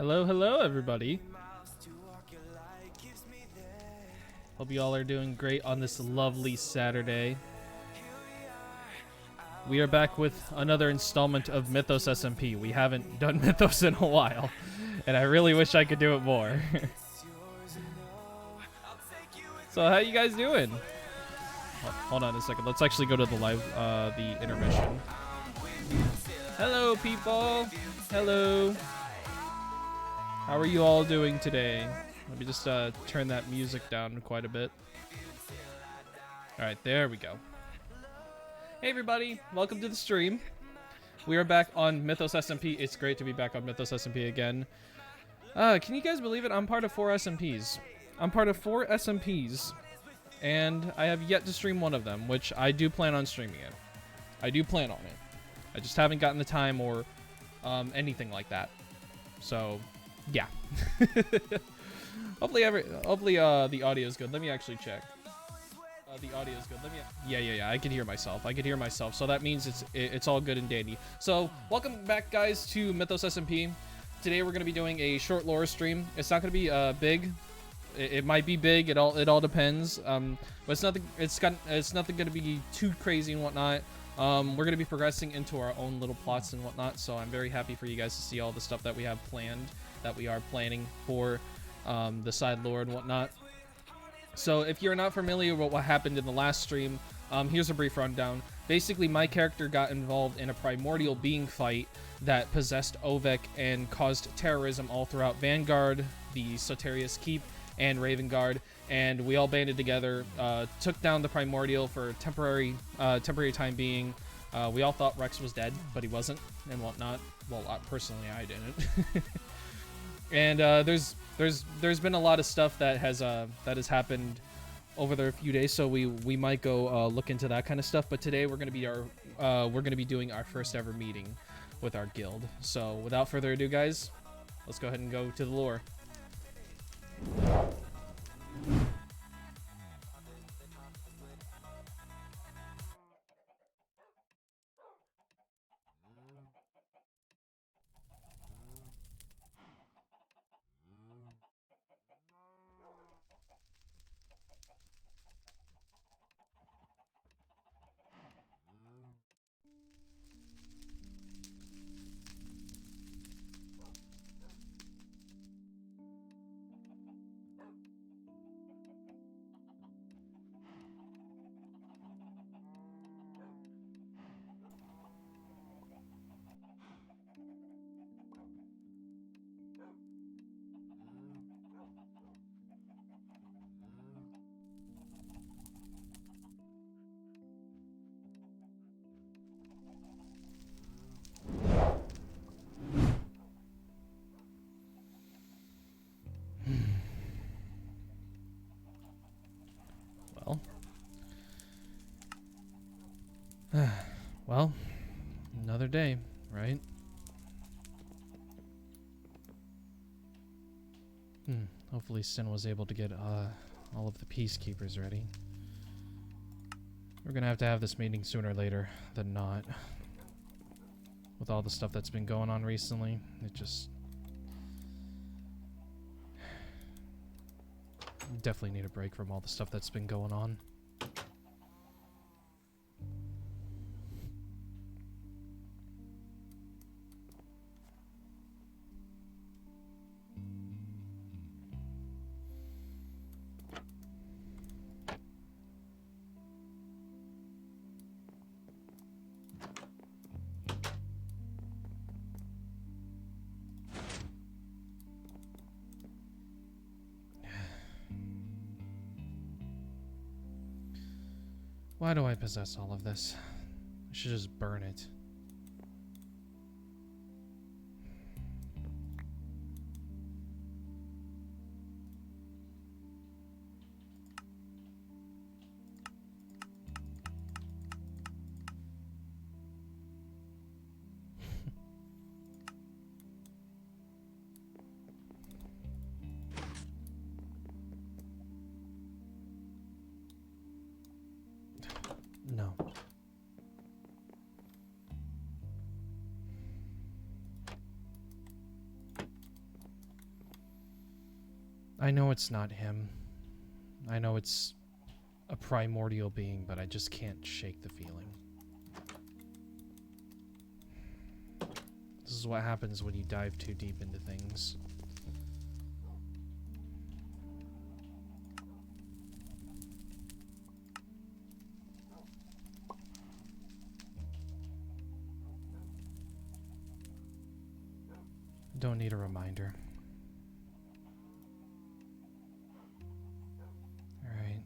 Hello, hello, everybody. Hope you all are doing great on this lovely Saturday. We are back with another installment of Mythos SMP. We haven't done Mythos in a while, and I really wish I could do it more. So how you guys doing? Hold on a second. Let's actually go to the live, the intermission. Hello, people. Hello. How are you all doing today? Let me just turn that music down quite a bit. All right, there we go. Hey everybody, welcome to the stream. We are back on Mythos SMP. It's great to be back on Mythos SMP again. Can you guys believe it? I'm part of 4 SMPs. I'm part of 4 SMPs, and I have yet to stream one of them, which I do plan on streaming it. I do plan on it. I just haven't gotten the time or anything like that. So, yeah. Hopefully the audio is good. Let me actually check. The audio is good. Let me. Yeah. I can hear myself. So that means it's all good and dandy. So welcome back, guys, to Mythos SMP. Today we're gonna be doing a short lore stream. It's not gonna be big. It might be big. It all depends. But it's nothing. It's nothing gonna be too crazy and whatnot. We're gonna be progressing into our own little plots and whatnot. So I'm very happy for you guys to see all the stuff that we have planned, that we are planning for the side lore and whatnot. So if you're not familiar with what happened in the last stream, here's a brief rundown. Basically, my character got involved in a primordial being fight that possessed Ovek and caused terrorism all throughout Vanguard, the Soterius Keep, and Ravengard, and we all banded together, took down the primordial for temporary time being. We all thought Rex was dead, but he wasn't, and whatnot. Well, personally, I didn't. And there's been a lot of stuff that has happened over the few days, so we might go look into that kind of stuff. But today we're gonna be doing our first ever meeting with our guild. So without further ado, guys, let's go ahead and go to the lore. Well, another day, right? Hopefully Sin was able to get all of the peacekeepers ready. We're gonna have to have this meeting sooner or later than not. With all the stuff that's been going on recently, it just definitely need a break from all the stuff that's been going on. Why do I possess all of this? I should just burn it. No. I know it's not him. I know it's a primordial being, but I just can't shake the feeling. This is what happens when you dive too deep into things. Don't need a reminder. Alright.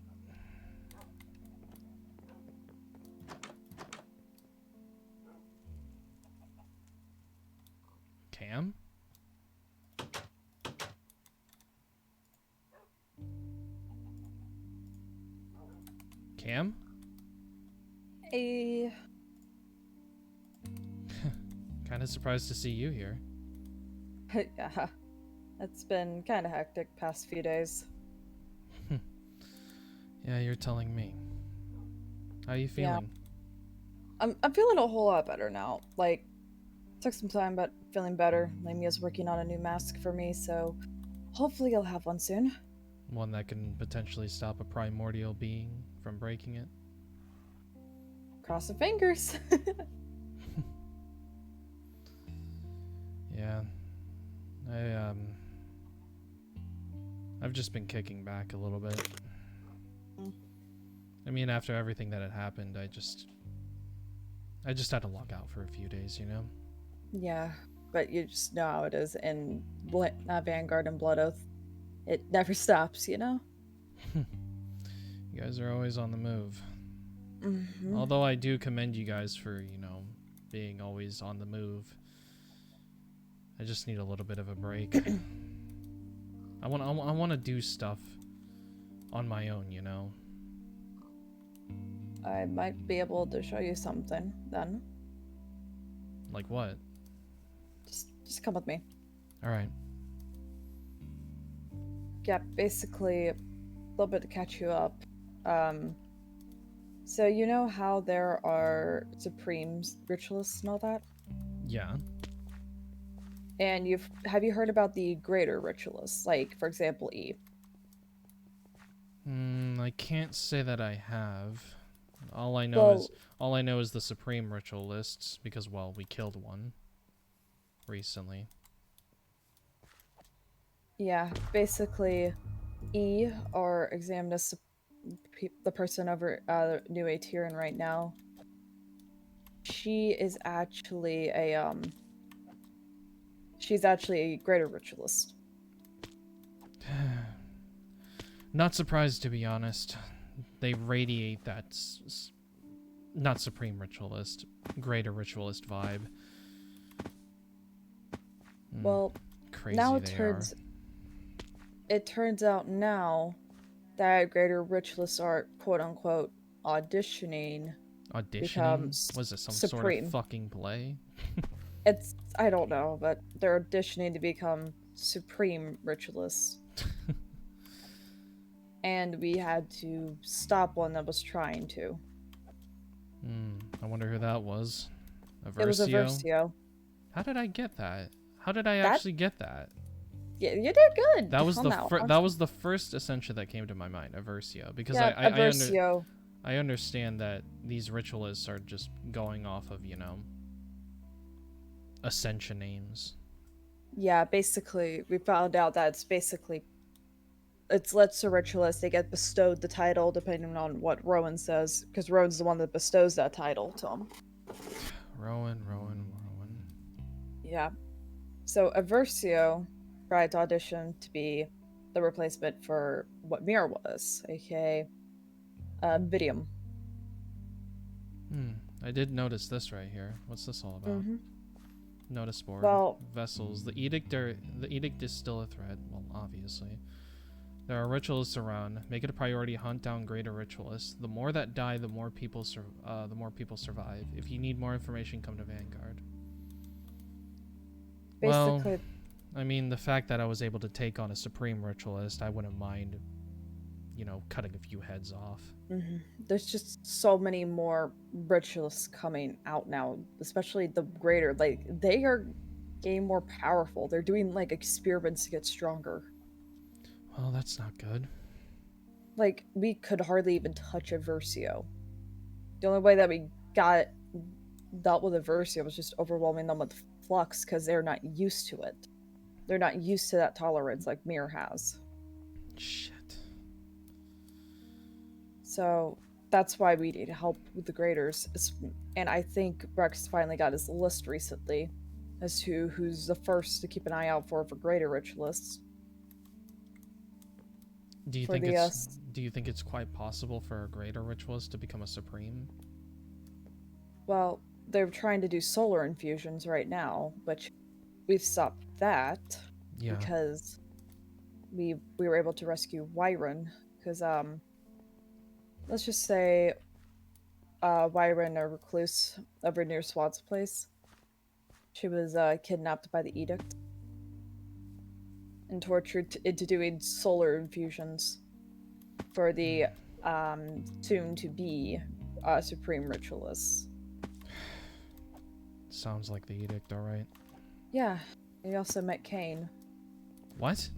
Cam? Cam? Hey. Kind of surprised to see you here. Yeah, it's been kind of hectic past few days. Yeah, you're telling me. How you feeling? Yeah. I'm feeling a whole lot better now. Like, took some time, but feeling better. Lamia's working on a new mask for me, so hopefully I'll have one soon. One that can potentially stop a primordial being from breaking it? Cross the fingers. Yeah. I've just been kicking back a little bit. I mean, after everything that had happened, I just had to log out for a few days, you know? Yeah, but you just know how it is in Vanguard and Blood Oath. It never stops, you know? You guys are always on the move. Mm-hmm. Although I do commend you guys for, you know, being always on the move. I just need a little bit of a break. I want to do stuff on my own, you know? I might be able to show you something then. Like what? Just come with me. Alright. Yeah, basically, a little bit to catch you up. So you know how there are Supremes, ritualists and all that? Yeah. And have you heard about the greater ritualists, like, for example, E? I can't say that I have. All I know is the Supreme Ritualists, because, well, we killed one recently. Yeah, basically, E, or Examinus, the person over New Aetherin right now, she is actually she's actually a greater ritualist. Not surprised, to be honest. They radiate that not Supreme Ritualist, greater Ritualist vibe. Well, crazy now it turns out now that greater ritualists are quote unquote auditioning. Was it some Supreme. sort of fucking play? I don't know, but they're auditioning to become Supreme Ritualists. And we had to stop one that was trying to. I wonder who that was. It was Aversio. How did I get that? How did I actually get that? Yeah, you did good. That was that was the first Ascension that came to my mind, Aversio, because Aversio. I understand that these ritualists are just going off of, you know, Ascension names. Yeah, basically, we found out that it's lets a ritualist, they get bestowed the title depending on what Rowan says, because Rowan's the one that bestows that title to him. Rowan. Yeah. So Aversio tried to audition to be the replacement for what Mirror was, aka Vidium. I did notice this right here. What's this all about? Notice board. Well, vessels. The edict is still a threat. Well, obviously. There are ritualists around. Make it a priority to hunt down greater ritualists. The more that die, the more people survive. If you need more information, come to Vanguard. Basically, well, I mean, the fact that I was able to take on a Supreme Ritualist, I wouldn't mind, you know, cutting a few heads off. There's just so many more ritualists coming out now, especially the greater. Like, they are getting more powerful. They're doing, like, experiments to get stronger. Well, that's not good. Like, we could hardly even touch a Versio. The only way that we dealt with a Versio was just overwhelming them with flux because they're not used to it. They're not used to that tolerance like Mir has. Shit. So that's why we need help with the graders. And I think Rex finally got his list recently as to who's the first to keep an eye out for grader ritualists. Do you think it's quite possible for a greater ritualist to become a supreme? Well, they're trying to do solar infusions right now, which we've stopped that because we were able to rescue Wyron. Because let's just say Wyron, a recluse over near Swat's place, she was kidnapped by the edict and tortured into doing solar infusions for the soon-to-be supreme ritualists. Sounds like the edict, alright. Yeah, we also met Kane. What?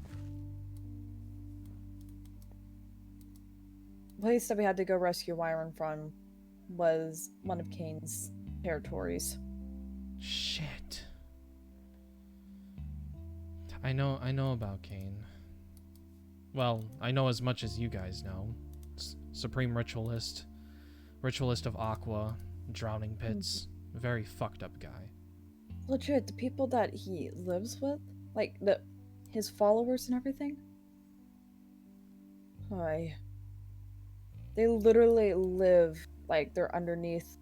The place that we had to go rescue Wyron from was one of Kane's territories. Shit. I know about Kane. Well, I know as much as you guys know. Supreme Ritualist. Ritualist of Aqua. Drowning Pits. Very fucked up guy. Legit, the people that he lives with? Like, his followers and everything? Hi. They literally live, like, they're underneath,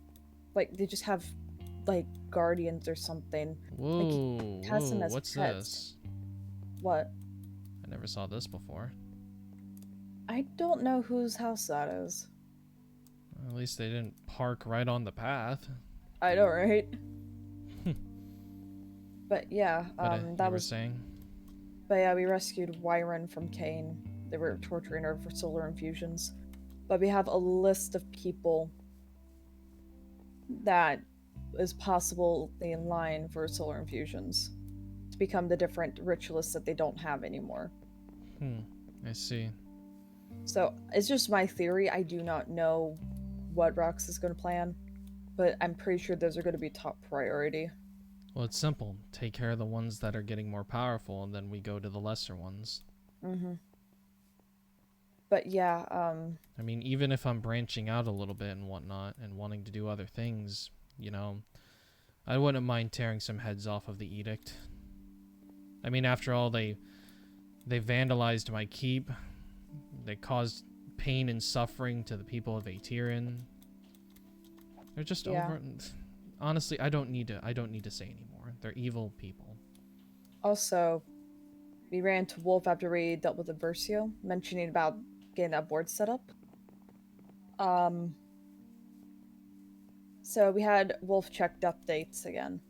like, they just have, like, guardians or something. Whoa, like, he has them as what's pets. this? What? I never saw this before. I don't know whose house that is. At least they didn't park right on the path. I know, right? But yeah, But you were saying? But yeah, we rescued Wyron from Kane. They were torturing her for solar infusions. But we have a list of people that is possible in line for solar infusions to become the different ritualists that they don't have anymore. I see. So it's just my theory. I do not know what Rox is going to plan, but I'm pretty sure those are going to be top priority. Well, it's simple. Take care of the ones that are getting more powerful, and then we go to the lesser ones. But yeah, I mean, even if I'm branching out a little bit and whatnot, and wanting to do other things, you know, I wouldn't mind tearing some heads off of the edict. I mean, after all, they vandalized my keep. They caused pain and suffering to the people of Aetirin. They're just over. Honestly, I don't need to say anymore. They're evil people. Also, we ran to Wolf after we dealt with the Versio, mentioning about getting that board set up. So we had Wolf check death dates again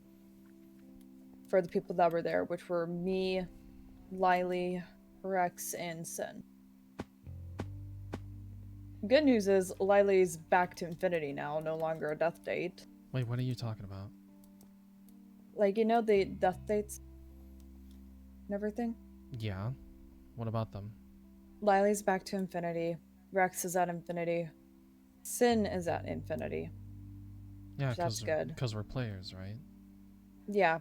for the people that were there, which were me, Lily, Rex, and Sin. Good news is Lily's back to infinity now, no longer a death date. Wait, what are you talking about? Like, you know the death dates and everything? Yeah. What about them? Lily's back to infinity. Rex is at infinity. Sin is at infinity. Yeah, that's good. Because we're players, right? Yeah.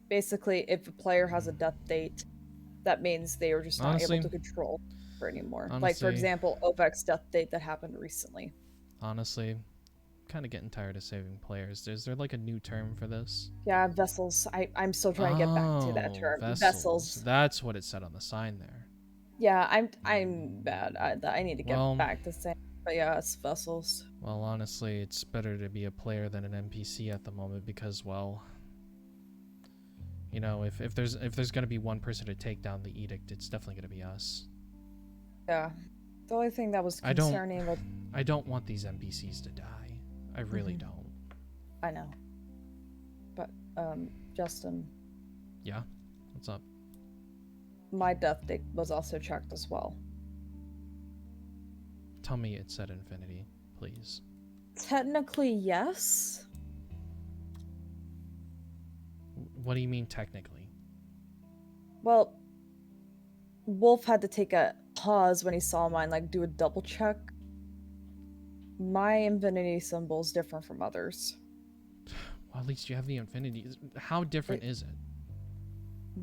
Basically, if a player has a death date, that means they are just not able to control her anymore. Like, for example, OveqLIVE's death date that happened recently. Honestly, kind of getting tired of saving players. Is there like a new term for this? Yeah, vessels. I'm still trying to get back to that term. Vessels. That's what it said on the sign there. Yeah, I'm bad. I need to get back to saying. But yeah, it's vessels. Well, honestly, it's better to be a player than an NPC at the moment because, well, you know, if there's gonna be one person to take down the edict, it's definitely gonna be us. Yeah. The only thing that was concerning with I don't want these NPCs to die. I really don't. I know. But Justin. Yeah? What's up? My death date was also checked as well. Tell me it said infinity, please. Technically, yes. What do you mean technically? Well, Wolf had to take a pause when he saw mine, like do a double check. My infinity symbol is different from others. Well, at least you have the infinity. How different is it?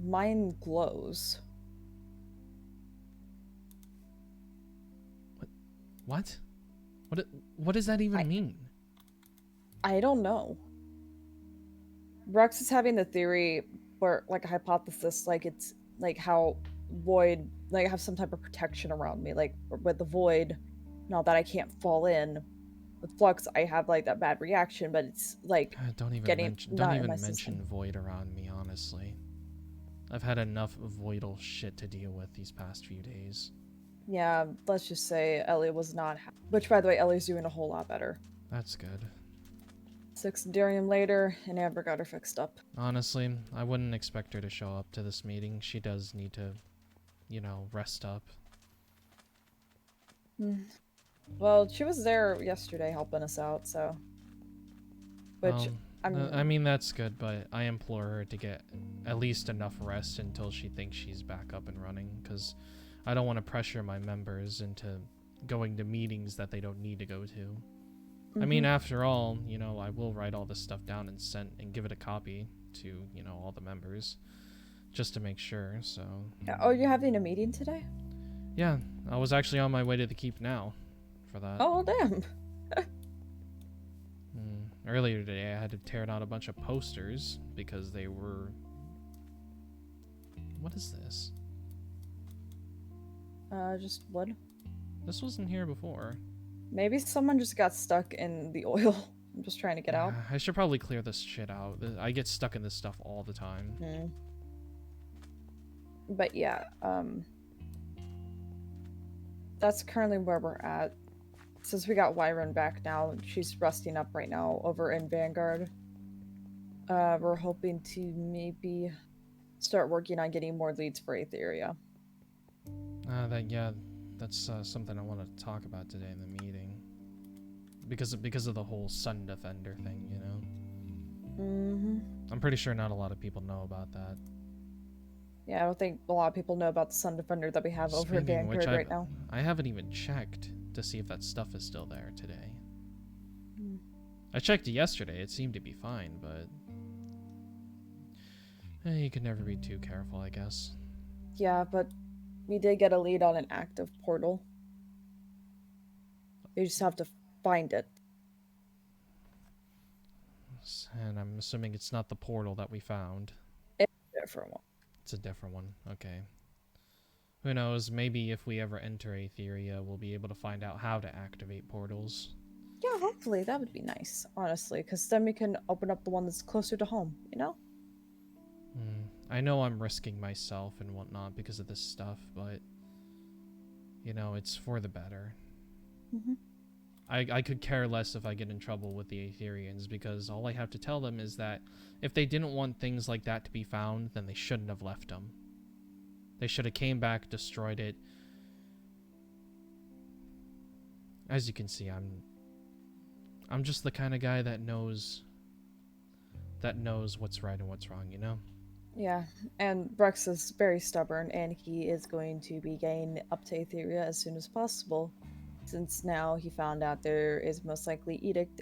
Mine glows. What? What does that even mean? I don't know. Rex is having the theory, or like a hypothesis, like it's like how void, like I have some type of protection around me, like with the void, not that I can't fall in. With flux, I have like that bad reaction, but it's like Don't even getting mention. Don't not in my even system. mention void around me. Honestly, I've had enough voidal shit to deal with these past few days. Yeah, let's just say Ellie was not. Which, by the way, Ellie's doing a whole lot better. That's good. 6 Darium later, and Amber got her fixed up. Honestly, I wouldn't expect her to show up to this meeting. She does need to, you know, rest up. Well, she was there yesterday helping us out, so. Which, I mean, that's good, but I implore her to get at least enough rest until she thinks she's back up and running, because I don't want to pressure my members into going to meetings that they don't need to go to. I mean, after all, you know, I will write all this stuff down and give it a copy to, you know, all the members, just to make sure, so. Yeah. Oh, you're having a meeting today? Yeah, I was actually on my way to the keep now for that. Oh, damn. Earlier today, I had to tear down a bunch of posters because they were... What is this? Just wood. This wasn't here before. Maybe someone just got stuck in the oil. I'm just trying to get out. I should probably clear this shit out. I get stuck in this stuff all the time. But yeah, that's currently where we're at. Since we got Wyron back now, she's resting up right now over in Vanguard. We're hoping to maybe start working on getting more leads for Aetheria. That's something I want to talk about today in the meeting. Because of the whole Sun Defender thing, you know? I'm pretty sure not a lot of people know about that. Yeah, I don't think a lot of people know about the Sun Defender that we have over in Vanguard right now. I haven't even checked to see if that stuff is still there today. I checked it yesterday. It seemed to be fine, but... you can never be too careful, I guess. Yeah, but we did get a lead on an active portal. You just have to find it. And I'm assuming it's not the portal that we found. It's a different one. It's a different one. Okay. Who knows, maybe if we ever enter Aetheria, we'll be able to find out how to activate portals. Yeah, hopefully. That would be nice, honestly, because then we can open up the one that's closer to home, you know? I know I'm risking myself and whatnot because of this stuff, but, you know, it's for the better. I could care less if I get in trouble with the Aetherians, because all I have to tell them is that if they didn't want things like that to be found, then they shouldn't have left them. They should have came back, destroyed it. As you can see, I'm just the kind of guy that knows what's right and what's wrong, you know? Yeah, and Rex is very stubborn, and he is going to be getting up to Aetheria as soon as possible, since now he found out there is most likely edict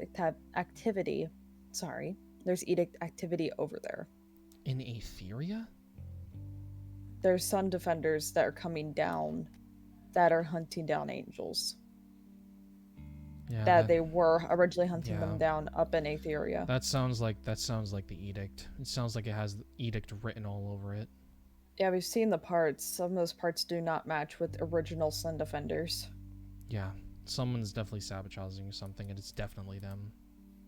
activity. Sorry, there's edict activity over there. In Aetheria? There's Sun Defenders that are coming down that are hunting down angels. Yeah, that they were originally hunting them down up in Aetheria. That sounds like the edict. It sounds like it has the edict written all over it. Yeah, we've seen the parts. Some of those parts do not match with original Sun Defenders. Yeah, someone's definitely sabotaging something, and it's definitely them.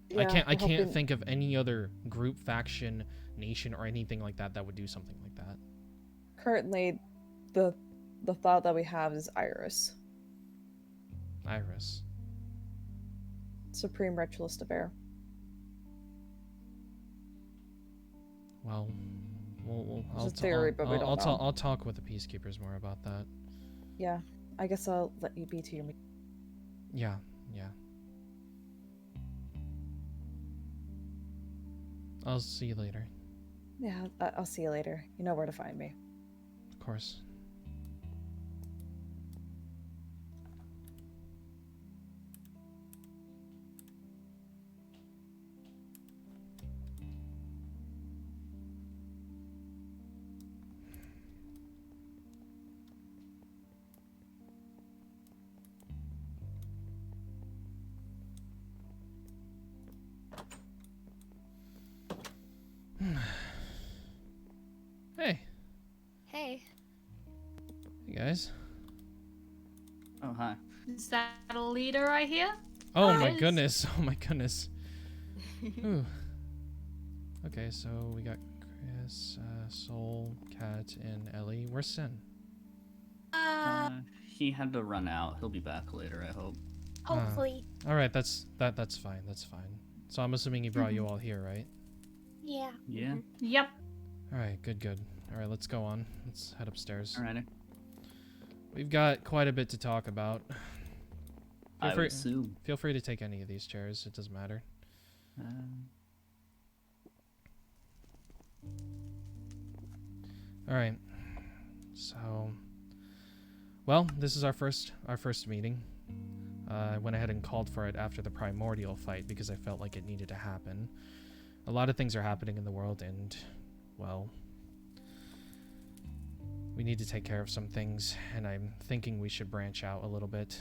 Yeah, I can't think of any other group, faction, nation, or anything like that that would do something like that. Currently, the thought that we have is Iris. Iris. Supreme Ritualist of Air. Well, It's a theory, but we don't know. I'll talk with the Peacekeepers more about that. Yeah, I guess I'll let you be to your meeting. Yeah. I'll see you later. Yeah, I'll see you later. You know where to find me. Of course. Is that a leader I hear? Oh It my is. goodness. Oh my goodness. Ooh. Okay, so we got Chris, Soul, Kat, and Ellie. Where's Sin? He had to run out. He'll be back later, I hope. Hopefully. All right, that's fine. That's fine. So I'm assuming he brought you all here, right? Yeah. Yeah. Yep. All right, good. All right, let's go on. Let's head upstairs. Alrighty. We've got quite a bit to talk about. I would assume. Feel free to take any of these chairs. It doesn't matter. All right. So, well, this is our first meeting. I went ahead and called for it after the primordial fight because I felt like it needed to happen. A lot of things are happening in the world, and, well, we need to take care of some things, and I'm thinking we should branch out a little bit.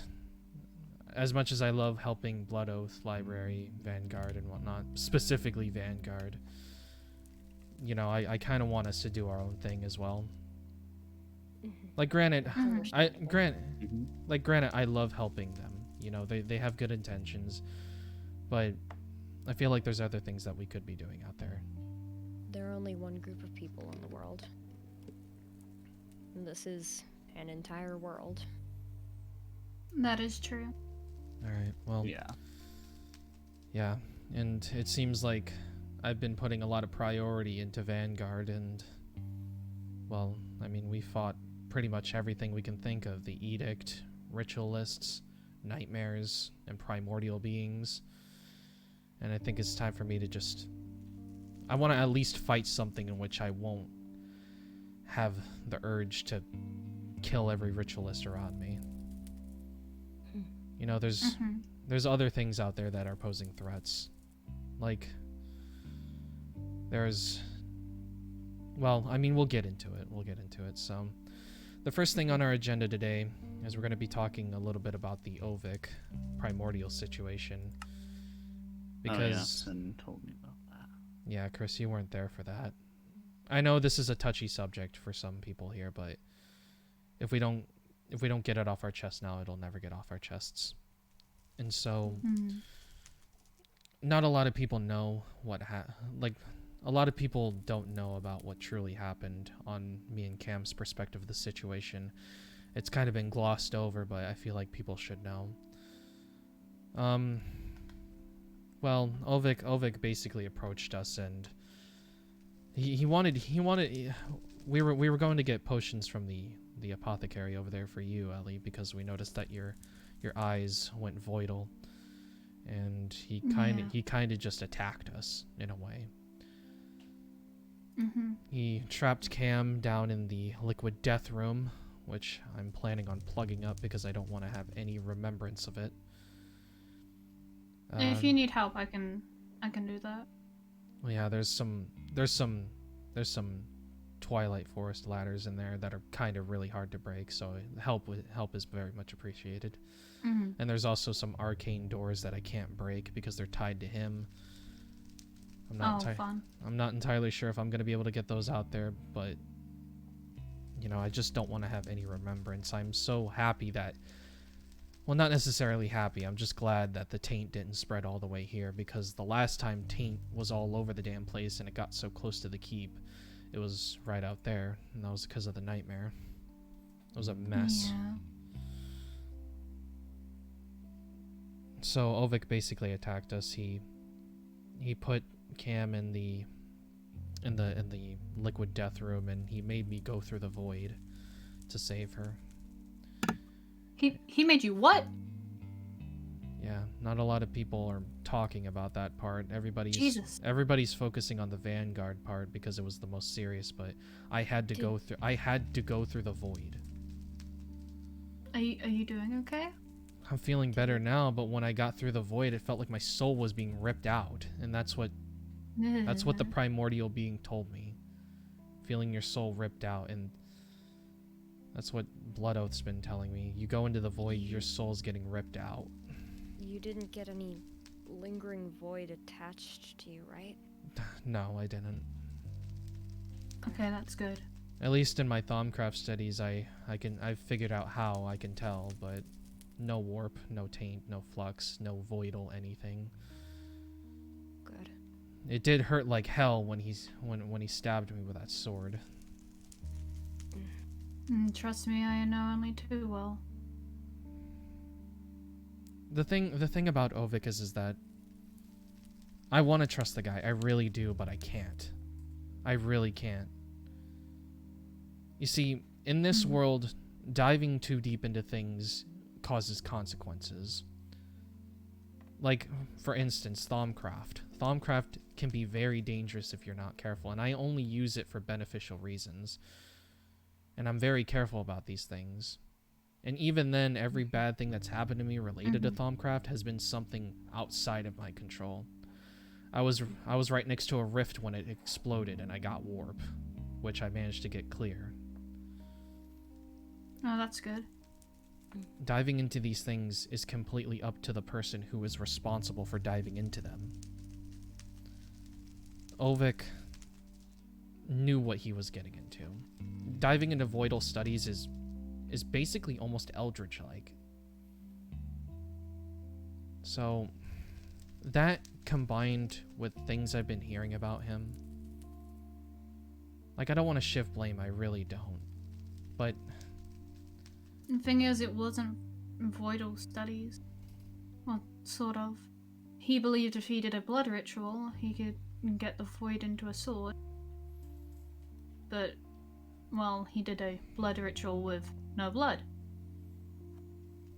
As much as I love helping Blood Oath, Library, Vanguard, and whatnot, specifically Vanguard, you know, I kind of want us to do our own thing as well. Like, granted, granted, I love helping them. You know, they have good intentions, but I feel like there's other things that we could be doing out there. There are only one group of people in the world. And this is an entire world. That is true. All right, well, yeah, and it seems like I've been putting a lot of priority into Vanguard, and, well, I mean, we fought pretty much everything we can think of. The Edict, Ritualists, Nightmares, and Primordial Beings. And I think it's time for me to just... I want to at least fight something in which I won't have the urge to kill every Ritualist around me. You know, there's other things out there that are posing threats. Like, there's... Well, I mean, we'll get into it. So, the first thing on our agenda today is we're going to be talking a little bit about the OveqLIVE primordial situation. Because... Sin told me about that. Yeah, Chris, you weren't there for that. I know this is a touchy subject for some people here, but if we don't get it off our chest now, it'll never get off our chests. And so, not a lot of people know what a lot of people don't know about what truly happened on me and Cam's perspective of the situation. It's kind of been glossed over, but I feel like people should know. Well, OveqLIVE basically approached us, and he wanted we were going to get potions from the apothecary over there for you, Ellie, because we noticed that your eyes went voidal, and he kind of just attacked us in a way. He trapped Cam down in the liquid death room, which I'm planning on plugging up because I don't want to have any remembrance of it. If you need help, I can do that. Well, yeah, there's some Twilight Forest ladders in there that are kind of really hard to break, so help is very much appreciated. And there's also some arcane doors that I can't break because they're tied to him. Fun. I'm not entirely sure if I'm going to be able to get those out there, but you know, I just don't want to have any remembrance. I'm so happy that, well, not necessarily happy, I'm just glad that the taint didn't spread all the way here, because the last time taint was all over the damn place and it got so close to the keep, it was right out there, and that was because of the nightmare. It was a mess. Yeah. So OveqLIVE basically attacked us. He put Cam in the liquid death room, and he made me go through the void to save her. He made you what? Yeah, not a lot of people are talking about that part. Everybody's focusing on the Vanguard part because it was the most serious, but I had to go through the void. Are you doing okay? I'm feeling better now, but when I got through the void, it felt like my soul was being ripped out, and that's what the primordial being told me. Feeling your soul ripped out, and that's what Blood Oath's been telling me. You go into the void, your soul's getting ripped out. You didn't get any lingering void attached to you, right? No, I didn't. Okay, that's good. At least in my Thaumcraft studies, I've figured out how I can tell, but No warp, no taint, no flux, no voidal anything. Good. It did hurt like hell when he stabbed me with that sword. Trust me, I know only too well. The thing about Ovek is that I want to trust the guy. I really do, but I can't. I really can't. You see, in this world, diving too deep into things causes consequences. Like, for instance, Thaumcraft. Thaumcraft can be very dangerous if you're not careful, and I only use it for beneficial reasons. And I'm very careful about these things. And even then, every bad thing that's happened to me related to Thaumcraft has been something outside of my control. I was right next to a rift when it exploded, and I got warp, which I managed to get clear. Oh, that's good. Diving into these things is completely up to the person who is responsible for diving into them. Ovek knew what he was getting into. Diving into voidal studies is basically almost eldritch-like. So, that combined with things I've been hearing about him, like, I don't want to shift blame, I really don't. But The thing is, it wasn't voidal studies. Well, sort of. He believed if he did a blood ritual, he could get the void into a sword. But, well, he did a blood ritual with no blood.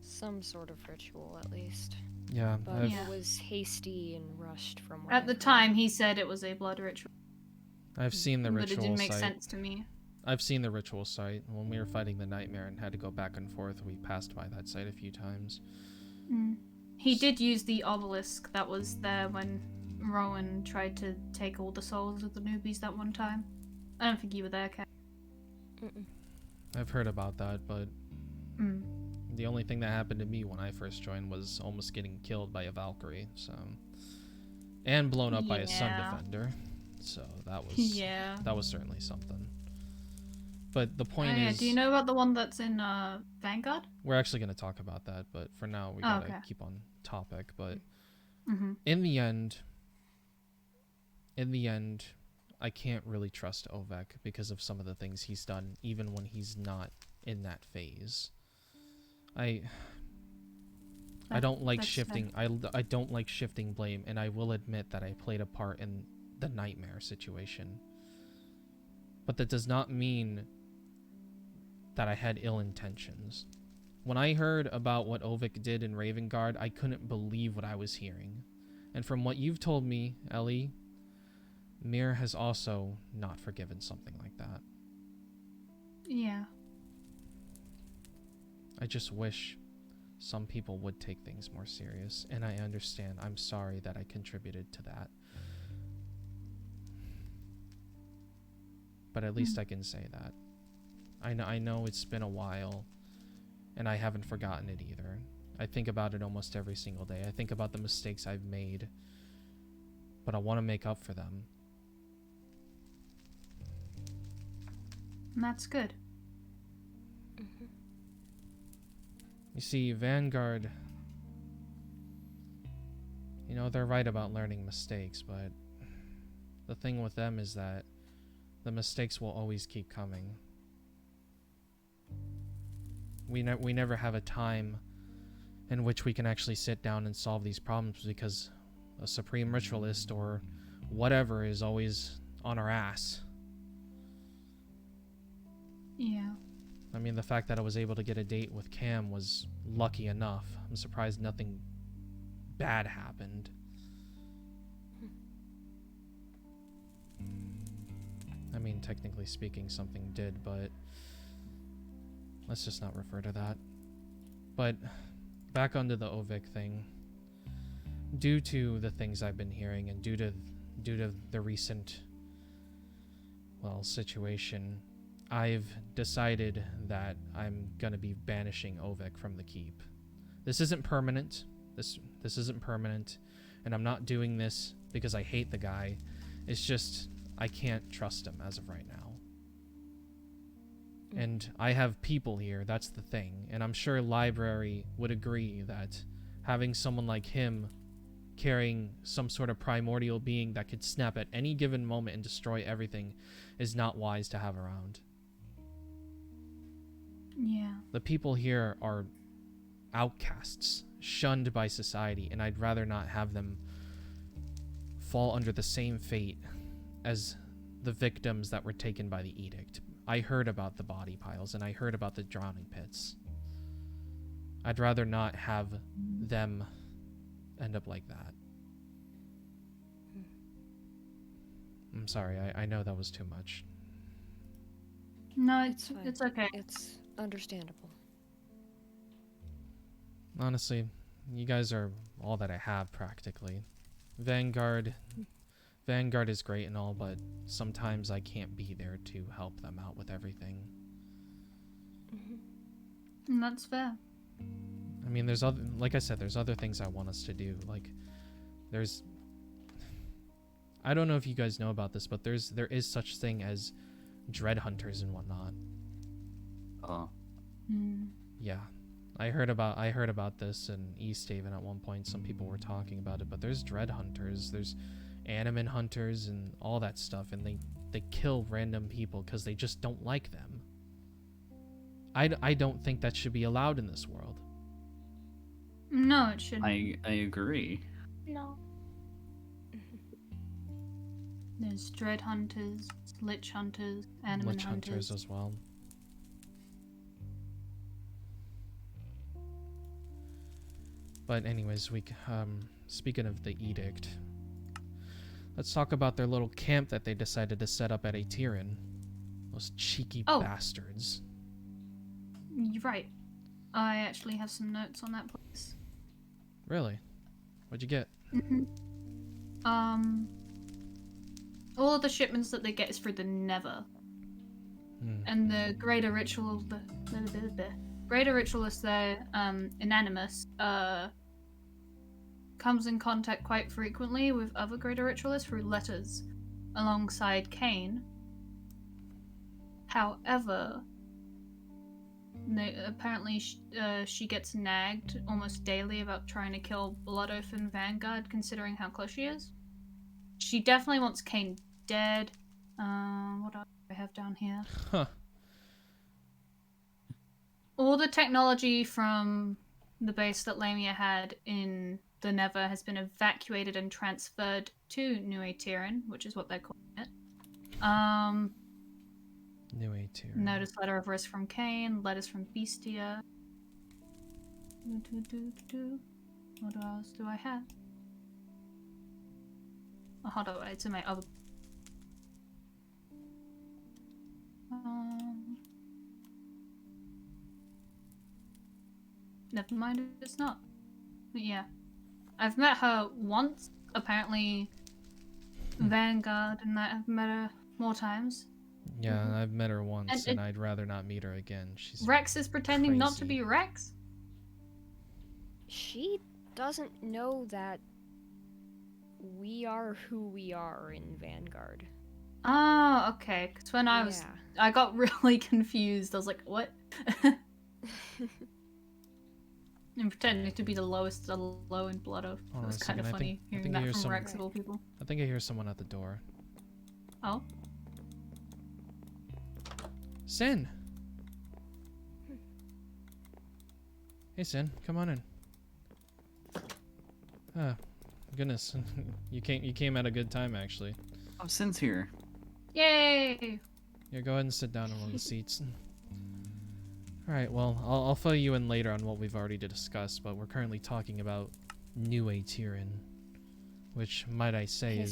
Some sort of ritual, at least. yeah, But Yeah. it was hasty and rushed from what At the I've heard. time, he said it was a blood ritual. I've seen the But it ritual didn't make site. sense to me. I've seen the ritual site. When we were fighting the nightmare and had to go back and forth, we passed by that site a few times. He did use the obelisk that was there when Rowan tried to take all the souls of the newbies that one time. I don't think you were there, Kat. I've heard about that, but Mm. the only thing that happened to me when I first joined was almost getting killed by a Valkyrie, so, and blown up by a Sun Yeah. Defender. So that was Yeah. that was certainly something. But the Oh, point yeah. is, Do you know about the one that's in Vanguard? we're actually going to talk about that, but for now we gotta okay. keep on topic. But Mm-hmm. in the end, I can't really trust Ovek because of some of the things he's done, even when he's not in that phase. I don't like that's shifting. I don't like shifting blame, and I will admit that I played a part in the nightmare situation. But that does not mean that I had ill intentions. When I heard about what Ovek did in Ravengard, I couldn't believe what I was hearing. And from what you've told me, Ellie, Mir has also not forgiven something like that. Yeah. I just wish some people would take things more serious, and I understand. I'm sorry that I contributed to that. But at least I can say that. I know it's been a while, and I haven't forgotten it either. I think about it almost every single day. I think about the mistakes I've made, but I want to make up for them. And that's good. You see, Vanguard, you know, they're right about learning mistakes, but the thing with them is that the mistakes will always keep coming. We never have a time in which we can actually sit down and solve these problems because a supreme ritualist or whatever is always on our ass. Yeah. I mean, the fact that I was able to get a date with Cam was lucky enough. I'm surprised nothing bad happened. I mean, technically speaking, something did, but let's just not refer to that. But back onto the Ovek thing. Due to the things I've been hearing and due to the recent, well, situation, I've decided that I'm gonna be banishing Ovek from the keep. This isn't permanent. This isn't permanent, and I'm not doing this because I hate the guy. It's just I can't trust him as of right now. And I have people here, that's the thing. And I'm sure Library would agree that having someone like him carrying some sort of primordial being that could snap at any given moment and destroy everything is not wise to have around. Yeah. The people here are outcasts, shunned by society, and I'd rather not have them fall under the same fate as the victims that were taken by the edict. I heard about the body piles, and I heard about the drowning pits. I'd rather not have them end up like that. I'm sorry, I know that was too much. No, It's fine. it's okay. It's understandable. Honestly, you guys are all that I have, practically. Vanguard is great and all, but sometimes I can't be there to help them out with everything. And that's fair. I mean, there's other, like I said, there's other things I want us to do. Like, there's, I don't know if you guys know about this, but there is such thing as dread hunters and whatnot. Oh. Yeah, I heard about this in East Haven at one point. Some people were talking about it, but there's dread hunters, there's animan hunters and all that stuff, and they kill random people because they just don't like them. I don't think that should be allowed in this world. No, it shouldn't. I agree. No. There's dread hunters, lich hunters, animan Lich hunters as well. But anyways, speaking of the edict, let's talk about their little camp that they decided to set up at Atiran. Those cheeky bastards. You're right. I actually have some notes on that place. Really? What'd you get? All of the shipments that they get is through the Nether. And the greater ritual, the greater ritualist there, Inanimus, comes in contact quite frequently with other greater ritualists through letters alongside Cain. However, apparently she gets nagged almost daily about trying to kill Blood Oath and Vanguard, considering how close she is. She definitely wants Cain dead. What else do I have down here? Huh. All the technology from the base that Lamia had in the Nether has been evacuated and transferred to New Atiran, which is what they're calling it. New Atiran. Notice letter of risk from Cain, letters from Bestia. What else do I have? Oh, hold on, it's in my other... Never mind, it's not. But yeah. I've met her once, apparently Vanguard, and I've met her more times. Yeah, I've met her once, and I'd rather not meet her again. She's Rex is pretending not to crazy. be Rex? She doesn't know that we are who we are in Vanguard. Oh, okay. Because when I got really confused. I was like, what? And pretending to be the lowest of the low in Blood Oath. It was kind of funny hearing that from Rex of all people. I think I hear someone at the door. Oh? Sin! Hey Sin, come on in. Ah, goodness. you came at a good time, actually. Oh, Sin's here. Yay! Yeah, go ahead and sit down in one of the seats. Alright, well, I'll fill you in later on what we've already discussed, but we're currently talking about New Atiran, which might I say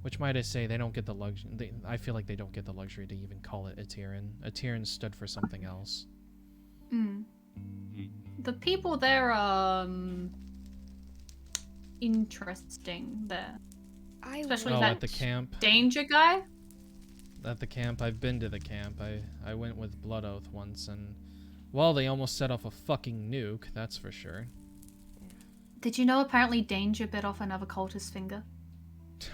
they don't get the luxury. I feel like they don't get the luxury to even call it Atiran. Atiran stood for something else. The people there are interesting there. Especially that at the camp. danger guy. At the camp, I've been to the camp. I went with Blood Oath once, and well, they almost set off a fucking nuke. That's for sure. Did you know apparently Danger bit off another cultist's finger?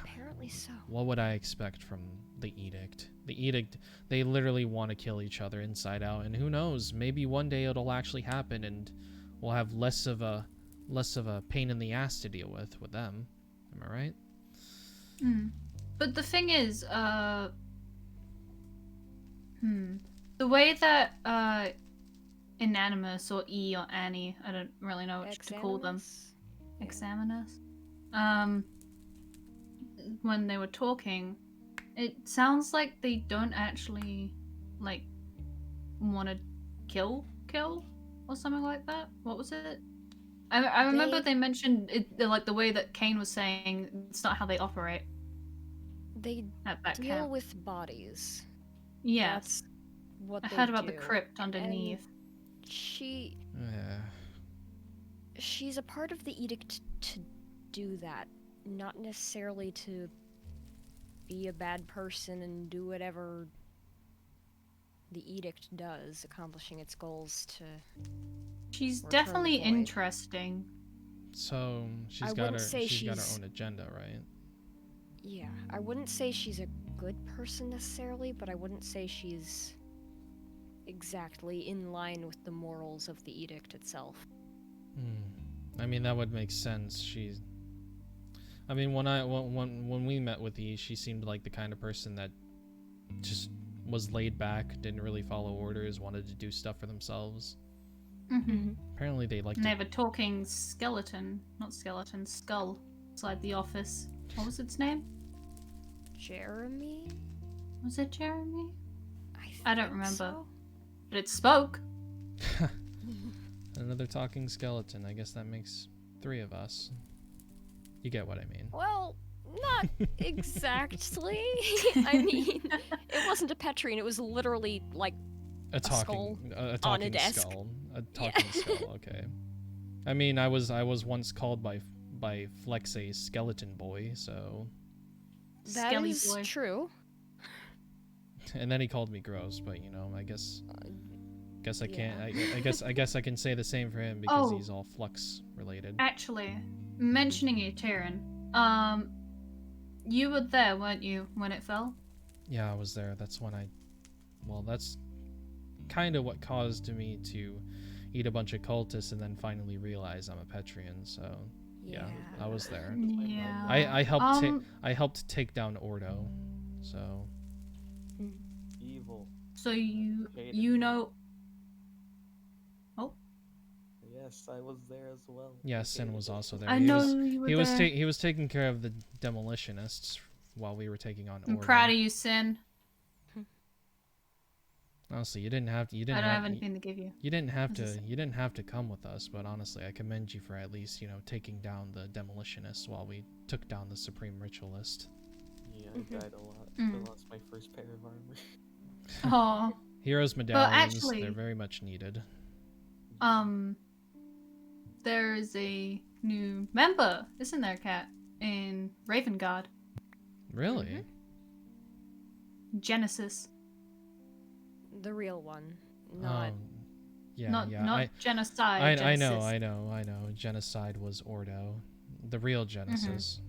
Apparently so. What would I expect from the edict. The edict, they literally want to kill each other inside out, and who knows, maybe one day it'll actually happen and we'll have less of a pain in the ass to deal with them. Am I right? But the thing is, the way that Inanimus or E or Annie, I don't really know what to call them. Examinus. When they were talking, it sounds like they don't actually like want to kill or something like that. What was it? I remember they mentioned it, like the way that Kane was saying it's not how they operate. They at that deal camp. with bodies. Yes. That's what I they heard about the do. crypt underneath. And she's a part of the edict to do that, not necessarily to be a bad person and do whatever the edict does, accomplishing its goals to. She's return definitely the void. interesting. So she's I got wouldn't say got her she's- own agenda, right? Yeah, I wouldn't say she's a good person necessarily, but I wouldn't say she's exactly in line with the morals of the edict itself. I mean, that would make sense. She's. I mean, when we met with E, she seemed like the kind of person that just was laid back, didn't really follow orders, wanted to do stuff for themselves. Apparently, they like And they to. have a talking skeleton, not skeleton, skull inside the office. What was its name? Jeremy? Was it Jeremy? I don't think remember. so. But it spoke. Another talking skeleton. I guess that makes 3 of us. You get what I mean. Well, not exactly. I mean, it wasn't a Petrian, it was literally like A skull talking desk. skull. A talking skull. Okay. I mean, I was once called by Flex a skeleton boy, so. that Skelly is boy. true. And then he called me gross, but you know, I guess I can't. yeah. I guess I can say the same for him because Oh. he's all Flux related. Actually, mentioning you, Tyrion, you were there, weren't you, when it fell? Yeah, I was there. That's when well, that's kind of what caused me to eat a bunch of cultists and then finally realize I'm a Petrian. So yeah, I was there. Yeah. I helped I helped take down Ordo. So Evil. So you Hated you me. know. Oh, Yes, I was there as well. yeah, I Sin hated was it. also there. I know you were He was there. he was taking care of the demolitionists while we were taking on I'm Ordo. proud of you, Sin. Honestly, you didn't have to. You I didn't don't have, have anything to give you. You didn't have This to. is- You didn't have to come with us. But honestly, I commend you for at least taking down the demolitionists while we took down the supreme ritualist. Yeah, I died a lot. I lost my first pair of armor. Oh, Heroes medallions. actually- They're very much needed. there is a new member, isn't there, Kat, in Raven Guard, Really? Genesis. The real one. Not Yeah. not yeah. not genocide. I Genesis. know. Genocide was Ordo. The real Genesis.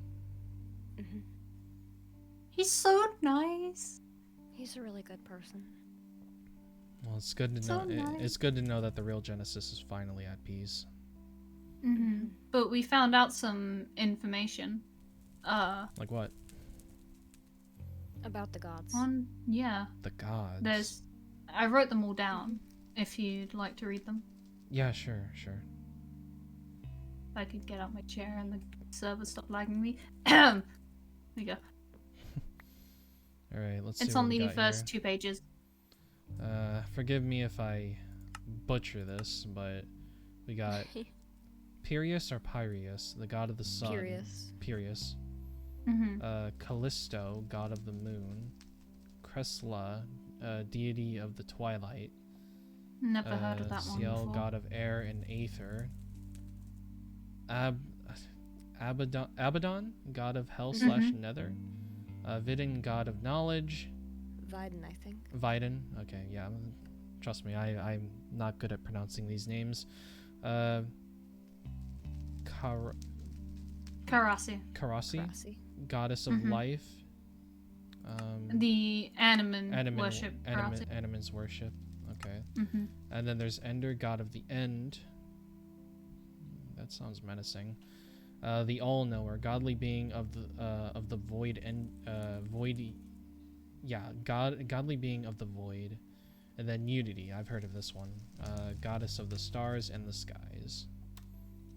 He's so nice. he's a really good person. Well, it's good to So know. nice. It's good to know that the real Genesis is finally at peace. But we found out some information. Like what? About the gods. Yeah. The gods. I wrote them all down. If you'd like to read them, Yeah, sure. I could get out my chair and the server stopped lagging me. There you go. All right, let's see. It's what on we the got first here. 2 pages. Forgive me if I butcher this, but we got Pyrrhus or Pyrrhus, the god of the sun. Pyrrhus. Callisto, god of the moon. Kresla, deity of the twilight. Never heard of that one Ciel, before. god of air and aether. Abaddon, god of hell / nether. Vidin, god of knowledge. Viden, I think. Viden, okay, yeah. Trust me, I'm not good at pronouncing these names. Karasi. Karasi, Grassy. goddess of life. The Animan worship. Animan's worship. Okay. And then there's Ender, god of the end. That sounds menacing. The All-Knower, godly being of the void and void. Yeah, godly being of the void. And then Unity, I've heard of this one. Goddess of the stars and the skies.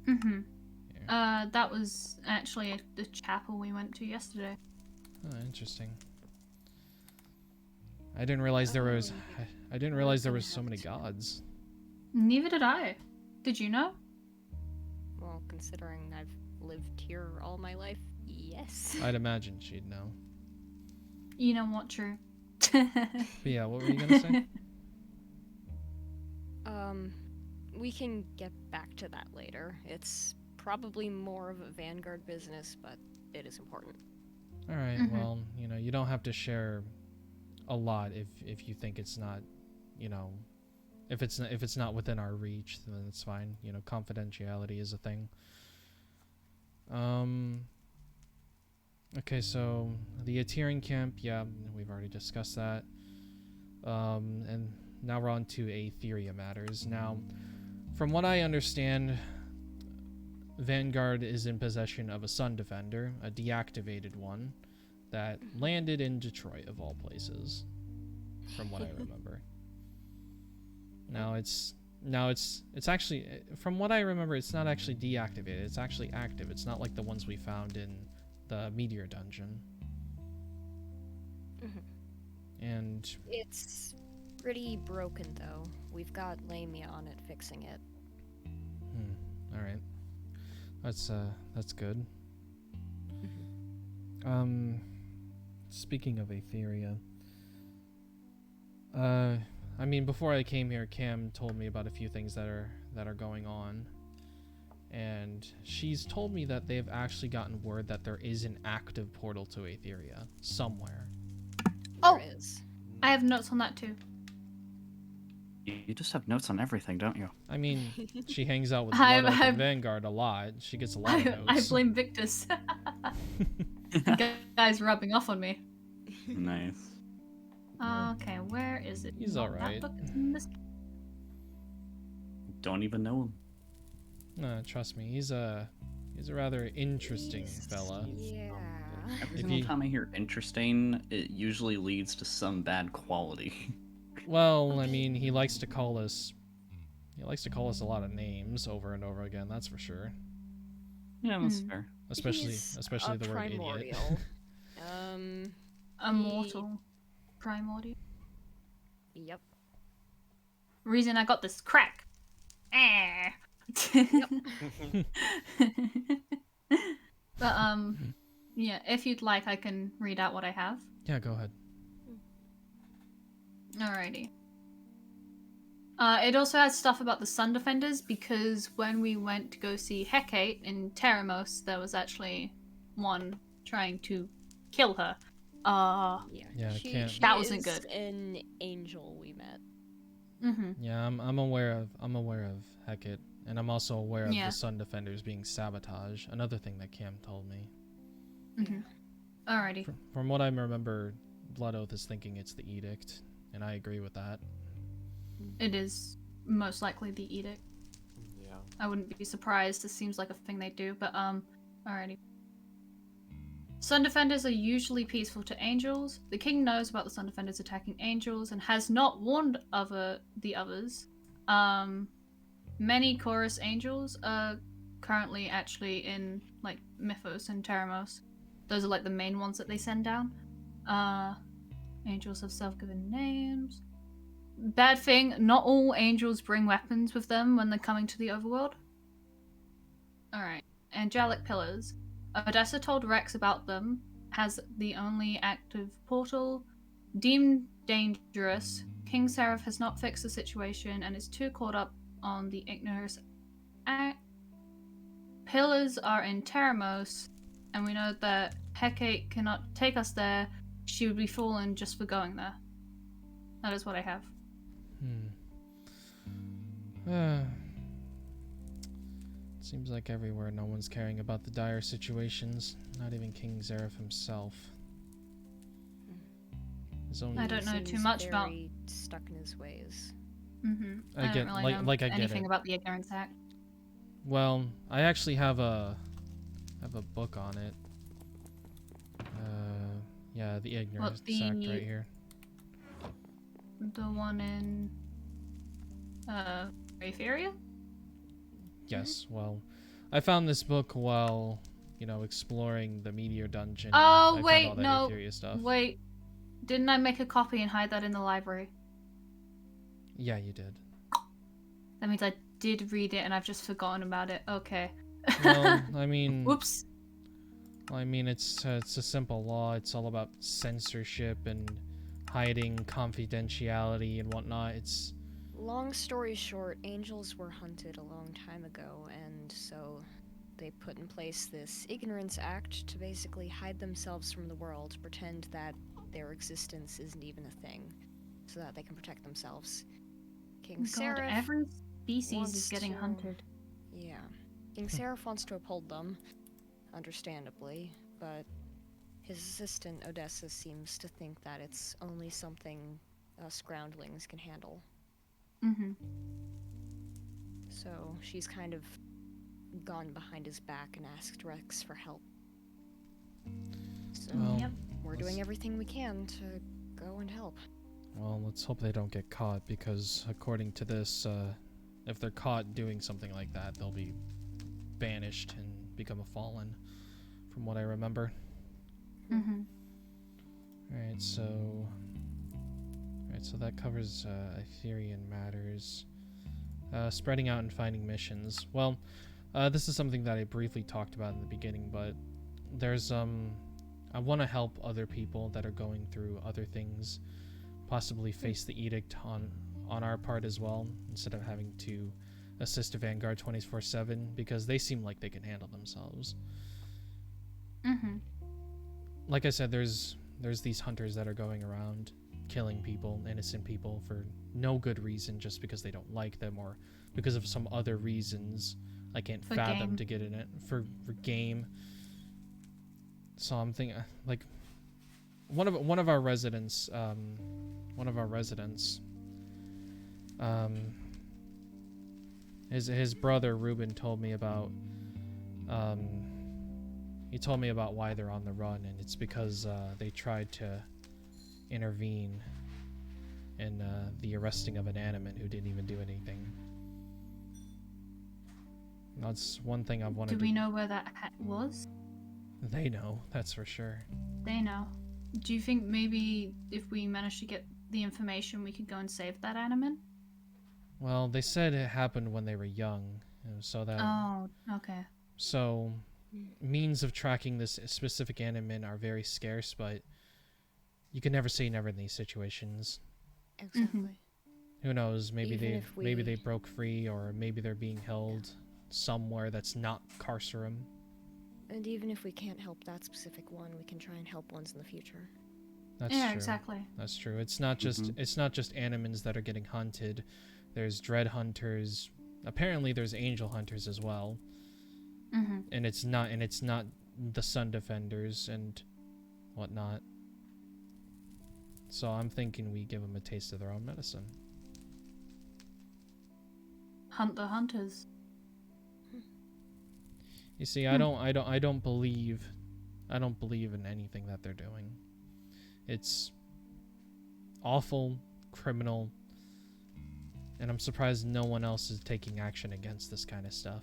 Yeah. That was actually the chapel we went to yesterday. Oh, interesting. I didn't realize there was. I didn't realize there was so many gods. Neither did I. Did you know? Well, considering I've lived here all my life, yes. I'd imagine she'd know. You know what, true. But yeah, what were you gonna say? We can get back to that later. It's probably more of a Vanguard business, but it is important. All right. Well, you know, you don't have to share a lot if you think it's not, you know, if it's not within our reach, then it's fine. You know, confidentiality is a thing. Okay, so the Aterian camp, yeah, we've already discussed that. And now we're on to Aetheria matters. Now, from what I understand, Vanguard is in possession of a Sun Defender, a deactivated one, that landed in Detroit, of all places, from what I remember. Now it's actually, from what I remember, it's not actually deactivated. It's actually active. It's not like the ones we found in the Meteor Dungeon. And it's pretty broken, though. We've got Lamia on it fixing it. All right. That's good. Speaking of Aetheria, I mean, before I came here, Cam told me about a few things that are going on, and she's told me that they've actually gotten word that there is an active portal to Aetheria somewhere. Oh, There is. I have notes on that too. You just have notes on everything, don't you? I mean, she hangs out with Blood Oath and Vanguard a lot. She gets a lot of notes. I blame Victus. The guy's rubbing off on me. Nice. Okay, where is it? He's Not alright. that book, it's in this- Don't even know him. No, trust me, he's a rather interesting fella. Yeah. Every If single you- time I hear interesting, it usually leads to some bad quality. Well, I mean, he likes to call us a lot of names over and over again. That's for sure. Yeah, that's fair. Especially He's the a word idiot. primordial. Immortal. Primordial. Yep. Reason I got this crack. But yeah, if you'd like, I can read out what I have. Yeah, go ahead. Alrighty. It also has stuff about the Sun Defenders, because when we went to go see Hecate in Teramos, there was actually one trying to kill her. Yeah, she, can't- she That wasn't is good. An angel we met. Yeah, I'm aware of Hecate, and I'm also aware of Yeah. the Sun Defenders being sabotage. Another thing that Cam told me. Alrighty. From what I remember, Blood Oath is thinking it's the Edict, and I agree with that. It is most likely the Edict. Yeah. I wouldn't be surprised. This seems like a thing they do, but alrighty. Sun Defenders are usually peaceful to angels. The king knows about the Sun Defenders attacking angels and has not warned the others. Many chorus angels are currently actually in like Mythos and Teramos. Those are like the main ones that they send down. Angels have self-given names. Bad thing, not all angels bring weapons with them when they're coming to the overworld. Alright. Angelic pillars. Odessa told Rex about them. Has the only active portal. Deemed dangerous. King Seraph has not fixed the situation and is too caught up on the Ignorous Act. Pillars are in Teramos, and we know that Hecate cannot take us there. She would be fallen just for going there. That is what I have. Seems like everywhere no one's caring about the dire situations, not even King Zareth himself. His own. I don't know too Seems much about. very stuck in his ways. I don't really know I get anything it. about the Ignorance Act. Well, I actually have a book on it. Yeah, the Ignorance Act right here. The one in Rafe area? Yes. Well, I found this book while, you know, exploring the Meteor Dungeon. Oh, I found wait, all that no. Etheria stuff. Wait. Didn't I make a copy and hide that in the library? Yeah, you did. That means I did read it and I've just forgotten about it. Okay. Well, I mean... Oops. I mean, it's a simple law. It's all about censorship and hiding confidentiality and whatnot. It's... Long story short, angels were hunted a long time ago, and so they put in place this Ignorance Act to basically hide themselves from the world, pretend that their existence isn't even a thing, so that they can protect themselves. King God, Seraph every species wants is getting to- hunted. Yeah. King Seraph wants to uphold them, understandably, but his assistant Odessa seems to think that it's only something us groundlings can handle. So she's kind of gone behind his back and asked Rex for help. So Well, we're doing everything we can to go and help. Well, let's hope they don't get caught, because according to this, if they're caught doing something like that, they'll be banished and become a fallen, from what I remember. Alright, so that covers Etherian matters. Spreading out and finding missions. Well, this is something that I briefly talked about in the beginning, but there's I want to help other people that are going through other things, possibly face the edict on our part as well, instead of having to assist Vanguard 24/7, because they seem like they can handle themselves. Like I said, there's these hunters that are going around killing people, innocent people, for no good reason, just because they don't like them or because of some other reasons I can't fathom to get in it, for game. So I'm thinking, like, one of our residents, his brother Ruben told me about, he told me about why they're on the run, and it's because they tried to intervene in the arresting of an animate who didn't even do anything. That's one thing I've wanted to... Do we know where that was? They know, that's for sure. They know. Do you think maybe if we manage to get the information, we could go and save that animate? Well, they said it happened when they were young, so that... Oh, okay. So, means of tracking this specific animate are very scarce, but you can never say never in these situations. Exactly. Who knows? Maybe Even maybe they if we- broke free, or maybe they're being held somewhere that's not Carcerum. And even if we can't help that specific one, we can try and help ones in the future. That's Yeah, true. exactly. That's true. It's not just animals that are getting hunted. There's dread hunters. Apparently, there's angel hunters as well. And it's not the sun defenders and whatnot. So I'm thinking we give them a taste of their own medicine. Hunt the hunters. You see, I don't believe in anything that they're doing. It's awful, criminal, and I'm surprised no one else is taking action against this kind of stuff.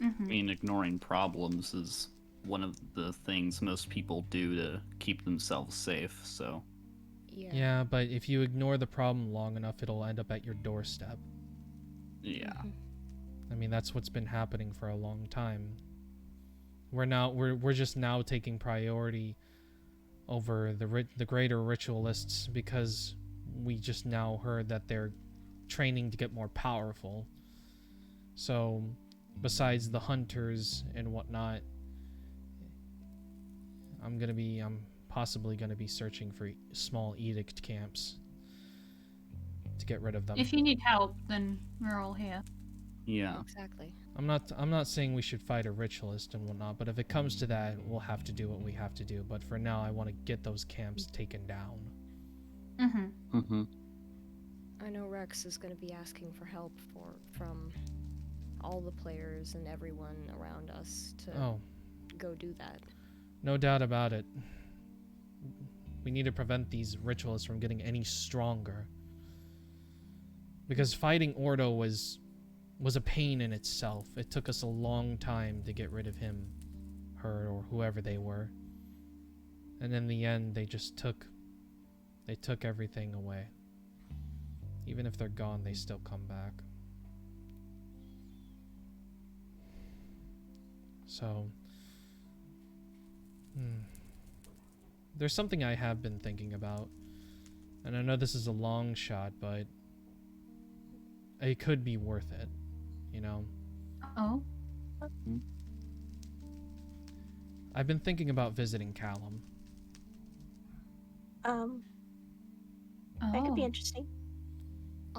I mean, ignoring problems is one of the things most people do to keep themselves safe, so... Yeah, but if you ignore the problem long enough, it'll end up at your doorstep. Yeah. I mean, that's what's been happening for a long time. We're just now taking priority over the greater ritualists because we just now heard that they're training to get more powerful. So, besides the hunters and whatnot, I'm possibly gonna be searching for small edict camps to get rid of them. If you need help, then we're all here. Yeah. Exactly. I'm not saying we should fight a ritualist and whatnot, but if it comes to that, we'll have to do what we have to do. But for now, I want to get those camps taken down. I know Rex is going to be asking for help from all the players and everyone around us to go do that. No doubt about it. We need to prevent these ritualists from getting any stronger. Because fighting Ordo was a pain in itself. It took us a long time to get rid of him, her, or whoever they were. And in the end, they took everything away. Even if they're gone, they still come back. So, there's something I have been thinking about. And I know this is a long shot, but it could be worth it, you know? Oh? I've been thinking about visiting Callum. That could be interesting.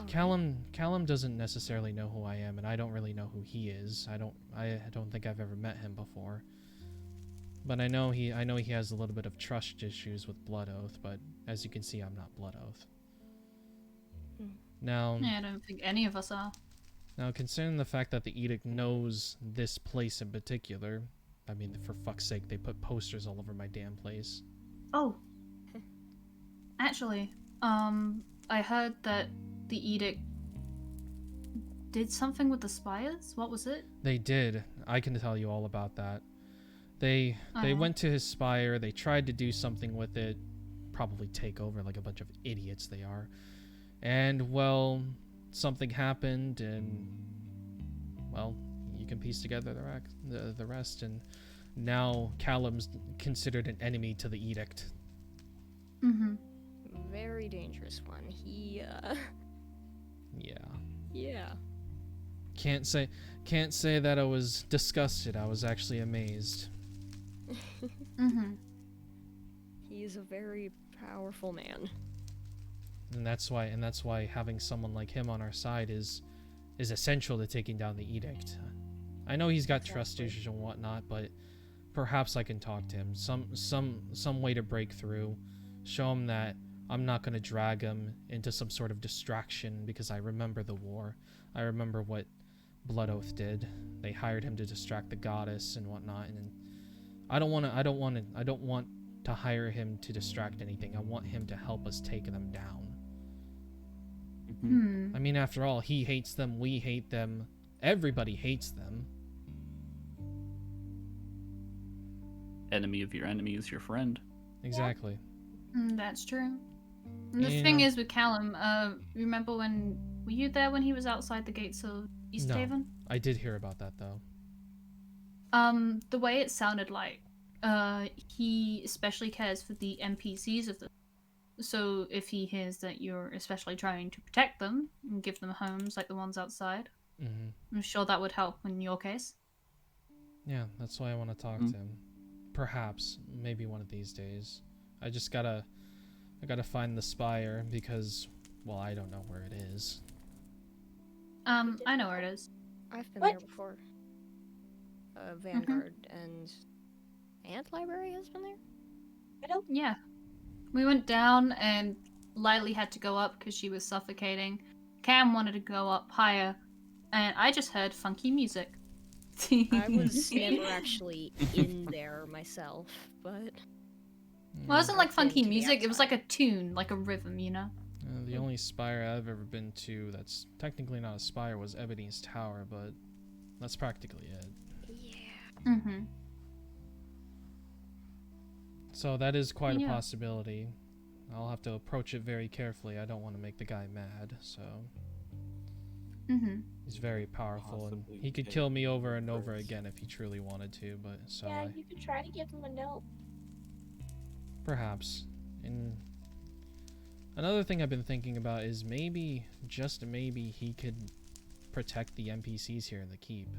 Callum doesn't necessarily know who I am, and I don't really know who he is. I don't think I've ever met him before. But I know he has a little bit of trust issues with Blood Oath, but as you can see, I'm not Blood Oath. Now, Yeah, I don't think any of us are. Now, considering the fact that the Edict knows this place in particular, I mean, for fuck's sake, they put posters all over my damn place. Oh. Actually, I heard that the Edict did something with the spires? What was it? They did. I can tell you all about that. They went to his spire, they tried to do something with it, probably take over like a bunch of idiots they are. And, well, something happened, and, well, you can piece together the rest, and now Callum's considered an enemy to the Edict. Very dangerous one. He, Yeah. Can't say that I was disgusted. I was actually amazed. He is a very powerful man. And that's why having someone like him on our side is essential to taking down the Edict. I know he's got trust issues and whatnot, but perhaps I can talk to him. Some way to break through. Show him that I'm not going to drag him into some sort of distraction, because I remember the war. I remember what Blood Oath did. They hired him to distract the goddess and whatnot, and I don't want to hire him to distract anything. I want him to help us take them down. I mean, after all, he hates them, we hate them, everybody hates them. Enemy of your enemy is your friend. Exactly. That's true. And the thing is with Callum, remember were you there when he was outside the gates of East Haven? I did hear about that though. The way it sounded like, he especially cares for the NPCs of the. So if he hears that you're especially trying to protect them and give them homes like the ones outside, I'm sure that would help in your case. Yeah, that's why I want to talk to him. Perhaps, maybe one of these days. I gotta find the spire because, well, I don't know where it is. I know where it is. I've been there before. Vanguard and Library has been there? I don't. Yeah. We went down and Lily had to go up because she was suffocating. Cam wanted to go up higher, and I just heard funky music. I was never actually in there myself, but... Well, it wasn't like funky music, it was like a tune, like a rhythm, you know? The only spire I've ever been to that's technically not a spire was Ebony's Tower, but that's practically it. Yeah. So that is quite a possibility. I'll have to approach it very carefully. I don't want to make the guy mad, so... He's very powerful, and he could kill me over and over again if he truly wanted to, but so... Yeah, you could try to give him a note. Perhaps. And another thing I've been thinking about is maybe, just maybe, he could protect the NPCs here in the keep.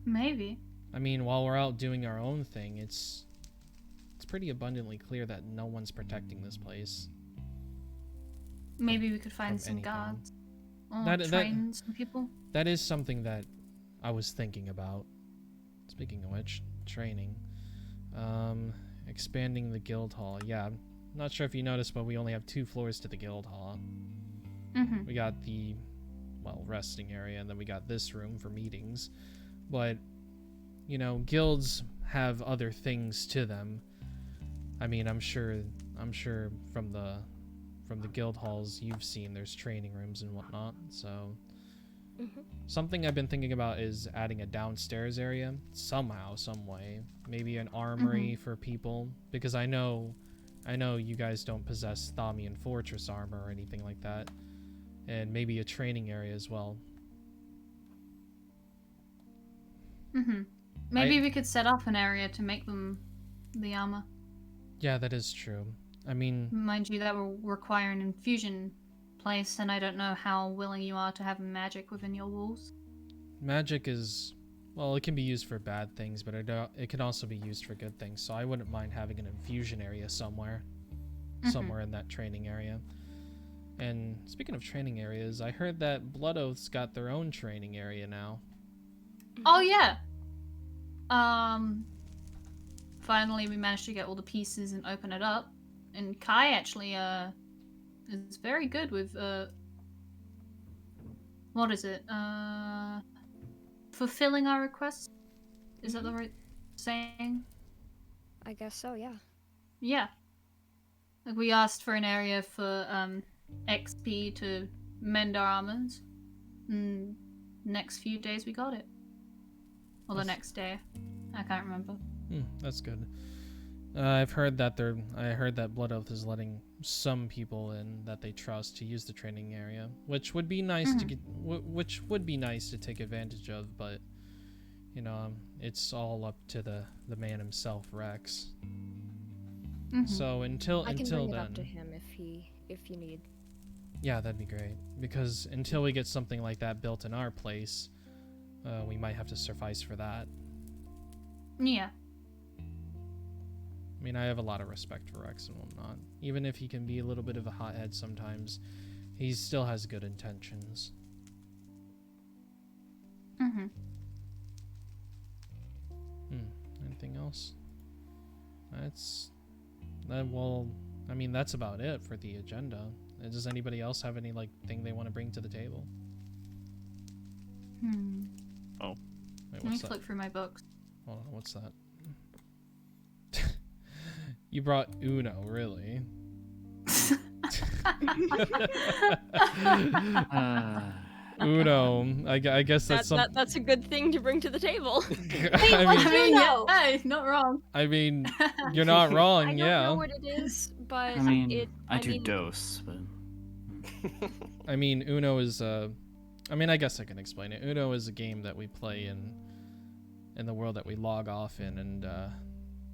Maybe. I mean, while we're out doing our own thing, it's pretty abundantly clear that no one's protecting this place. Maybe we could find some anything. guards. Or train some people. That is something that I was thinking about. Speaking of which, training. Expanding the guild hall. Yeah, I'm not sure if you noticed, but we only have 2 floors to the guild hall. Mm-hmm. We got the, well, resting area, and then we got this room for meetings. But, you know, guilds have other things to them. I mean, I'm sure from the guild halls you've seen, there's training rooms and whatnot. So something I've been thinking about is adding a downstairs area somehow, some way. Maybe an armory for people, because I know you guys don't possess Thamian Fortress armor or anything like that. And maybe a training area as well. Maybe we could set up an area to make them the armor. Yeah, that is true. I mean, Mind you, that will require an infusion place, and I don't know how willing you are to have magic within your walls. magic is, well, it can be used for bad things, but it can also be used for good things. So I wouldn't mind having an infusion area somewhere in that training area. And speaking of training areas, I heard that Blood Oath's got their own training area now. Oh yeah. Finally we managed to get all the pieces and open it up. And Kai actually is very good with what is it? Fulfilling our requests? Is that the right saying? I guess so, yeah. Yeah. Like we asked for an area for XP to mend our armors. And next few days we got it. Or the next day. I can't remember. That's good. I heard that Blood Oath is letting some people in that they trust to use the training area, which would be nice to get, which would be nice to take advantage of, but you know, it's all up to the man himself, Rex. So until I can then, bring it up to him if you need. Yeah, that'd be great, because until we get something like that built in our place, we might have to suffice for that. Yeah. I mean, I have a lot of respect for Rex and whatnot. Even if he can be a little bit of a hothead sometimes, he still has good intentions. Anything else? Well, I mean, that's about it for the agenda. Does anybody else have any, like, thing they want to bring to the table? Oh. Wait, Let me what's that? flick through my books. Hold on, what's that? You brought Uno, really? Uno. I guess that's that's a good thing to bring to the table. I mean, yeah, not wrong. I mean, you're not wrong. I don't yeah. know what it is, but I mean, I do dose, but I mean, Uno is I mean, I guess I can explain it. Uno is a game that we play in the world that we log off in, and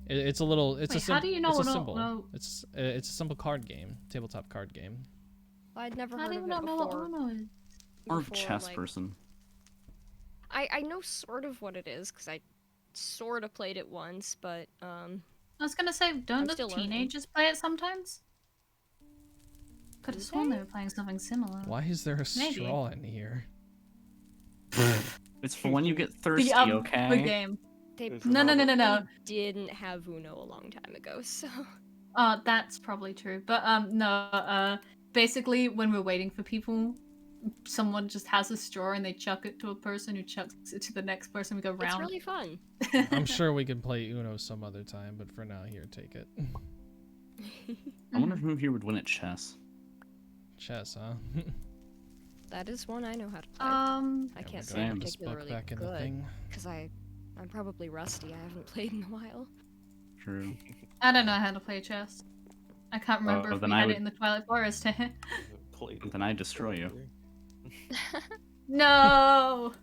it's a little. It's Wait, a how do you know it's a Uno? symbol. No. It's a simple card game, tabletop card game. I'd never How heard do you of not it know what before. Uno is? or before, chess like- person. I know sort of what it is because I sort of played it once, but I was gonna say, don't I'm the still learning. teenagers play it sometimes? Could have Do sworn they they? were playing something similar. Why is there a Maybe. straw in here? It's for when you get thirsty, The okay? game. they It's No. probably didn't have Uno a long time ago, so That's probably true. But no. Basically, when we're waiting for people, someone just has a straw and they chuck it to a person who chucks it to the next person. We go round. it's really fun. I'm sure we can play Uno some other time, but for now, here, take it. I wonder who here would win at chess. Chess, huh? That is one I know how to play. I I Yeah, can't we're say gonna I'm put this book particularly back in the good thing. because I'm probably rusty. I haven't played in a while. True. I don't know how to play chess. I can't remember if then we I had would- it in the Twilight Forest. Then I destroy you. No.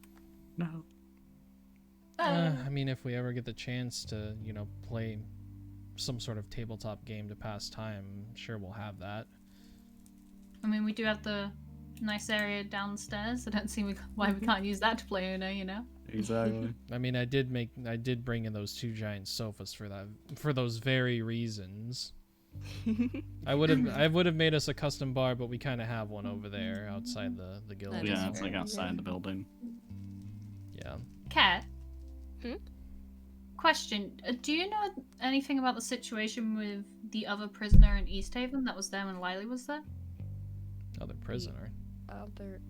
No. I mean, if we ever get the chance to, you know, play some sort of tabletop game to pass time, I'm sure we'll have that. I mean, we do have the nice area downstairs. I don't see why we can't use that to play Uno, you know? Exactly. I mean, I did bring in those 2 giant sofas for those very reasons. I would have made us a custom bar, but we kind of have one over there outside the guild. That Yeah, is it's like fair. outside the building. Yeah. Kat? Hmm? Question. Do you know anything about the situation with the other prisoner in East Haven that was there when Lily was there? Other prisoner. Other...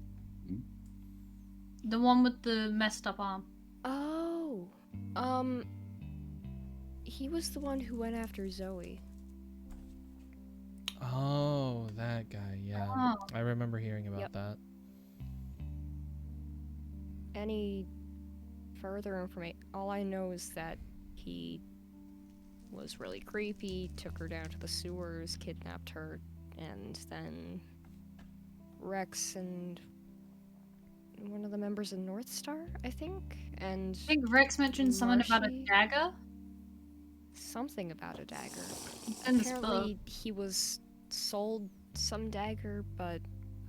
The one with the messed up arm. Oh. He was the one who went after Zoe. Oh, that guy, yeah. Oh. I remember hearing about that. Any further information? All I know is that he was really creepy, took her down to the sewers, kidnapped her, and then Rex and one of the members of North Star, I think, and I think Rex mentioned something about a Marshy? dagger. Something about a dagger. In this Apparently, he was sold some dagger, but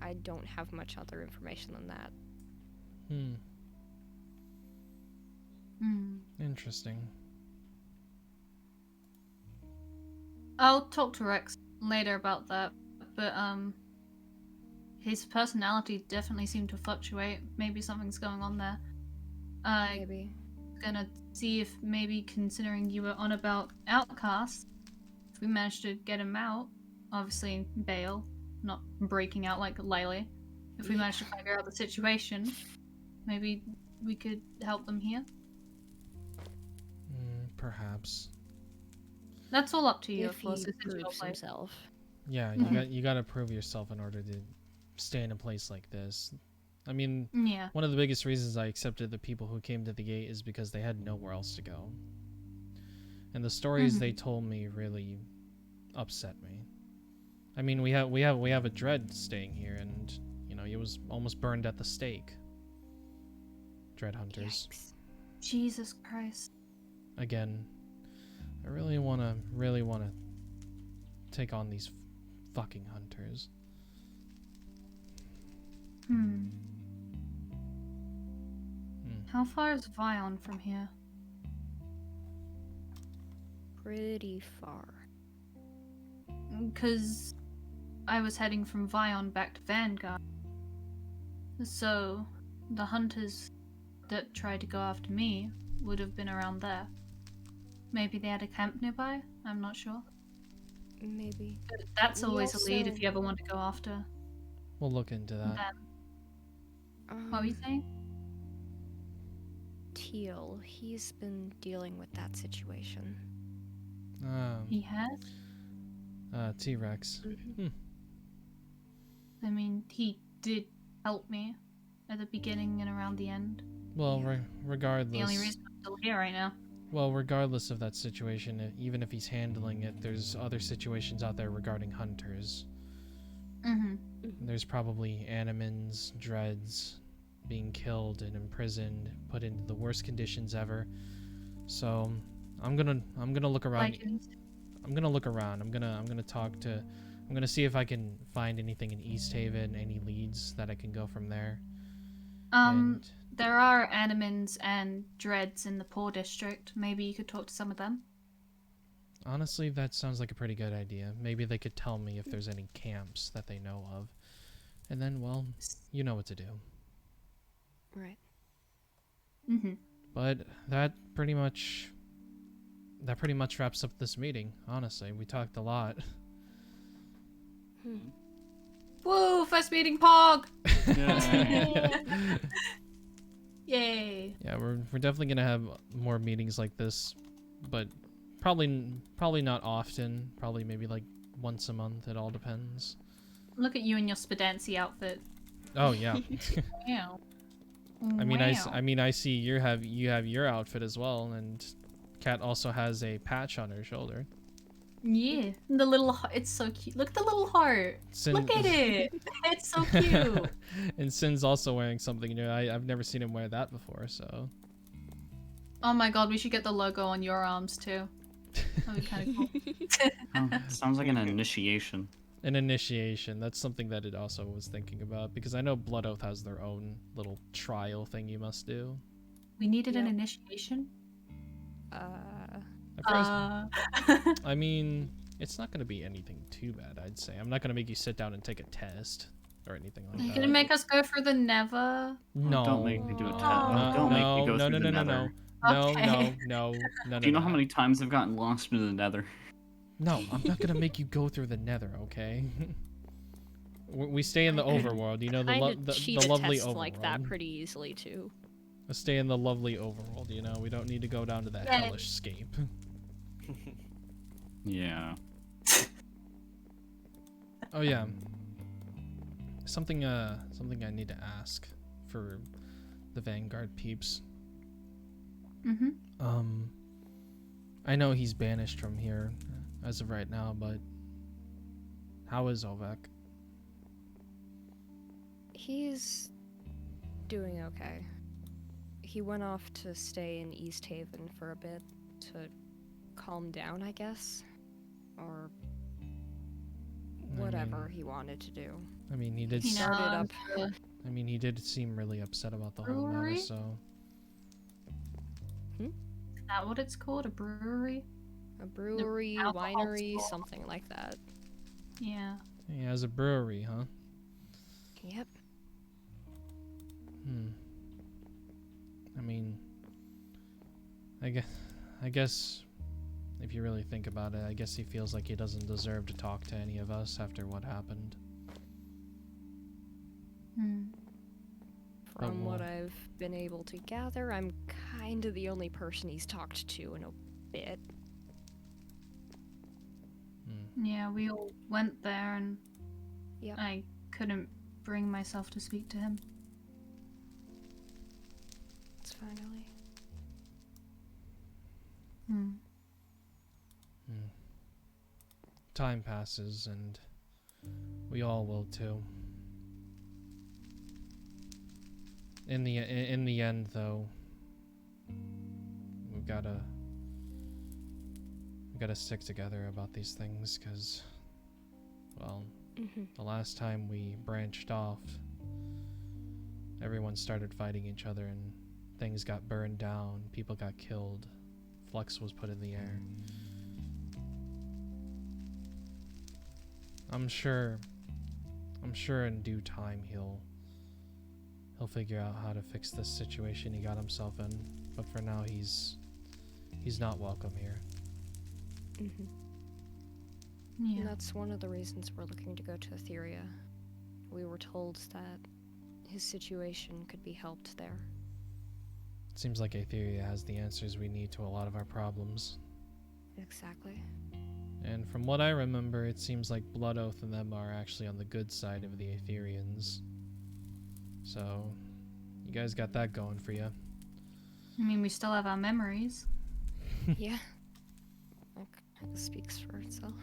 I don't have much other information than that. Interesting. I'll talk to Rex later about that, but his personality definitely seemed to fluctuate. Maybe something's going on there. Maybe. Gonna see if maybe, considering you were on about Outcast, if we managed to get him out, obviously bail, not breaking out like Lily. If we managed to figure out the situation, maybe we could help them here. Perhaps. That's all up to you, If of course. he It's your proves place. himself. Yeah, you gotta prove yourself in order to stay in a place like this. I mean, Yeah. one of the biggest reasons I accepted the people who came to the gate is because they had nowhere else to go. And the stories they told me really upset me. I mean, we have a Dread staying here, and you know, he was almost burned at the stake. Dread hunters. Yikes. Jesus Christ. Again, I really wanna take on these fucking hunters. How far is Vion from here? Pretty far. Because I was heading from Vion back to Vanguard. So, the hunters that tried to go after me would have been around there. Maybe they had a camp nearby? I'm not sure. Maybe. But that's We always a lead if also- you ever want to go after We'll look into that. them. What were you saying? Teal, he's been dealing with that situation. He has? T-Rex. I mean, he did help me at the beginning and around the end. Well, The only regardless. reason I'm still here right now. Well, regardless of that situation, even if he's handling it, there's other situations out there regarding hunters. There's probably animans, dreads, being killed and imprisoned, put into the worst conditions ever. So, I'm gonna look around. Lycans. I'm gonna look around. I'm gonna see if I can find anything in East Haven, any leads that I can go from there. And There are animans and dreads in the poor district. Maybe you could talk to some of them. honestly, that sounds like a pretty good idea. Maybe they could tell me if there's any camps that they know of. And then, well, you know what to do. Right. But that pretty much wraps up this meeting. Honestly, we talked a lot. Woo! First meeting, Pog! Yay. Yay! Yeah, we're definitely gonna have more meetings like this, but probably not often. Probably maybe like once a month. It all depends. Look at you in your Spadancy outfit. Oh yeah. Wow. I mean, I see you have your outfit as well, and Kat also has a patch on her shoulder. Yeah, the little it's so cute. Look at the little heart. Look at it. It's so cute. And Sin's also wearing something new. I've never seen him wear that before, so. Oh my god, we should get the logo on your arms too. That'd be kind of cool. Oh, sounds like an initiation. An initiation. That's something that it also was thinking about, because I know Blood Oath has their own little trial thing you must do. We needed an initiation? At first, I mean, it's not going to be anything too bad, I'd say. I'm not going to make you sit down and take a test. or anything like You that. gonna make us go through the Nether? No. Don't make me do a test. No. Don't make me go no, through no, the no, Nether. no, Okay. no. Do you know how many times I've gotten lost in the Nether? No, I'm not gonna make you go through the Nether, okay? We stay in the overworld, you know, the lovely test overworld. like that pretty easily too. Let's stay in the lovely overworld, you know. We don't need to go down to that hellish scape. Yeah. Oh yeah. Something I need to ask for the Vanguard peeps. I know he's banished from here as of right now, but how is Ovek? He's doing okay. He went off to stay in East Haven for a bit to calm down, I guess. Or whatever he wanted to do. I mean, he did started up. I mean, he did seem really upset about the whole matter, so... Is that what it's called? A brewery? A brewery, winery, something like that. Yeah. He has a brewery, huh? Yep. I mean, I guess if you really think about it, I guess he feels like he doesn't deserve to talk to any of us after what happened. From what I've been able to gather, I'm kind of the only person he's talked to in a bit. Yeah, we all went there and Yep. I couldn't bring myself to speak to him. It's finally. Time passes, and we all will too. In the end, though, we gotta stick together about these things, because, well, the last time we branched off, everyone started fighting each other, and things got burned down, people got killed, flux was put in the air. I'm sure in due time he'll figure out how to fix this situation he got himself in, but for now he's not welcome here. Yeah. And that's one of the reasons we're looking to go to Etheria. We were told that his situation could be helped there. It seems like Etheria has the answers we need to a lot of our problems. Exactly. And from what I remember, it seems like Blood Oath and them are actually on the good side of the Aetherians. So, you guys got that going for you. I mean, we still have our memories. Yeah. That kind of speaks for itself.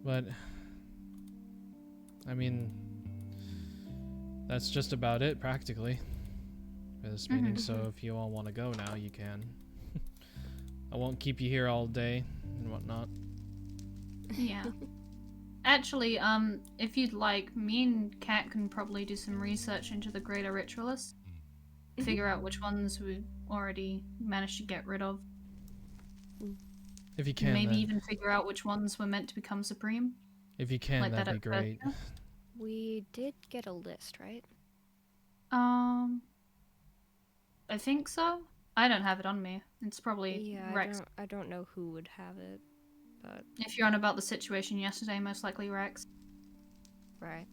But, I mean, that's just about it, practically, for this meeting. So if you all want to go now, you can. I won't keep you here all day and whatnot. Yeah. Actually, if you'd like, me and Kat can probably do some research into the Greater Ritualists. Figure out which ones we already managed to get rid of. If you can, Maybe then. even figure out which ones were meant to become supreme. If you can, like that'd that be at great. first. We did get a list, right? I think so. I don't have it on me. It's probably Rex. I don't know who would have it, but If you're on about the situation yesterday, most likely Rex. right.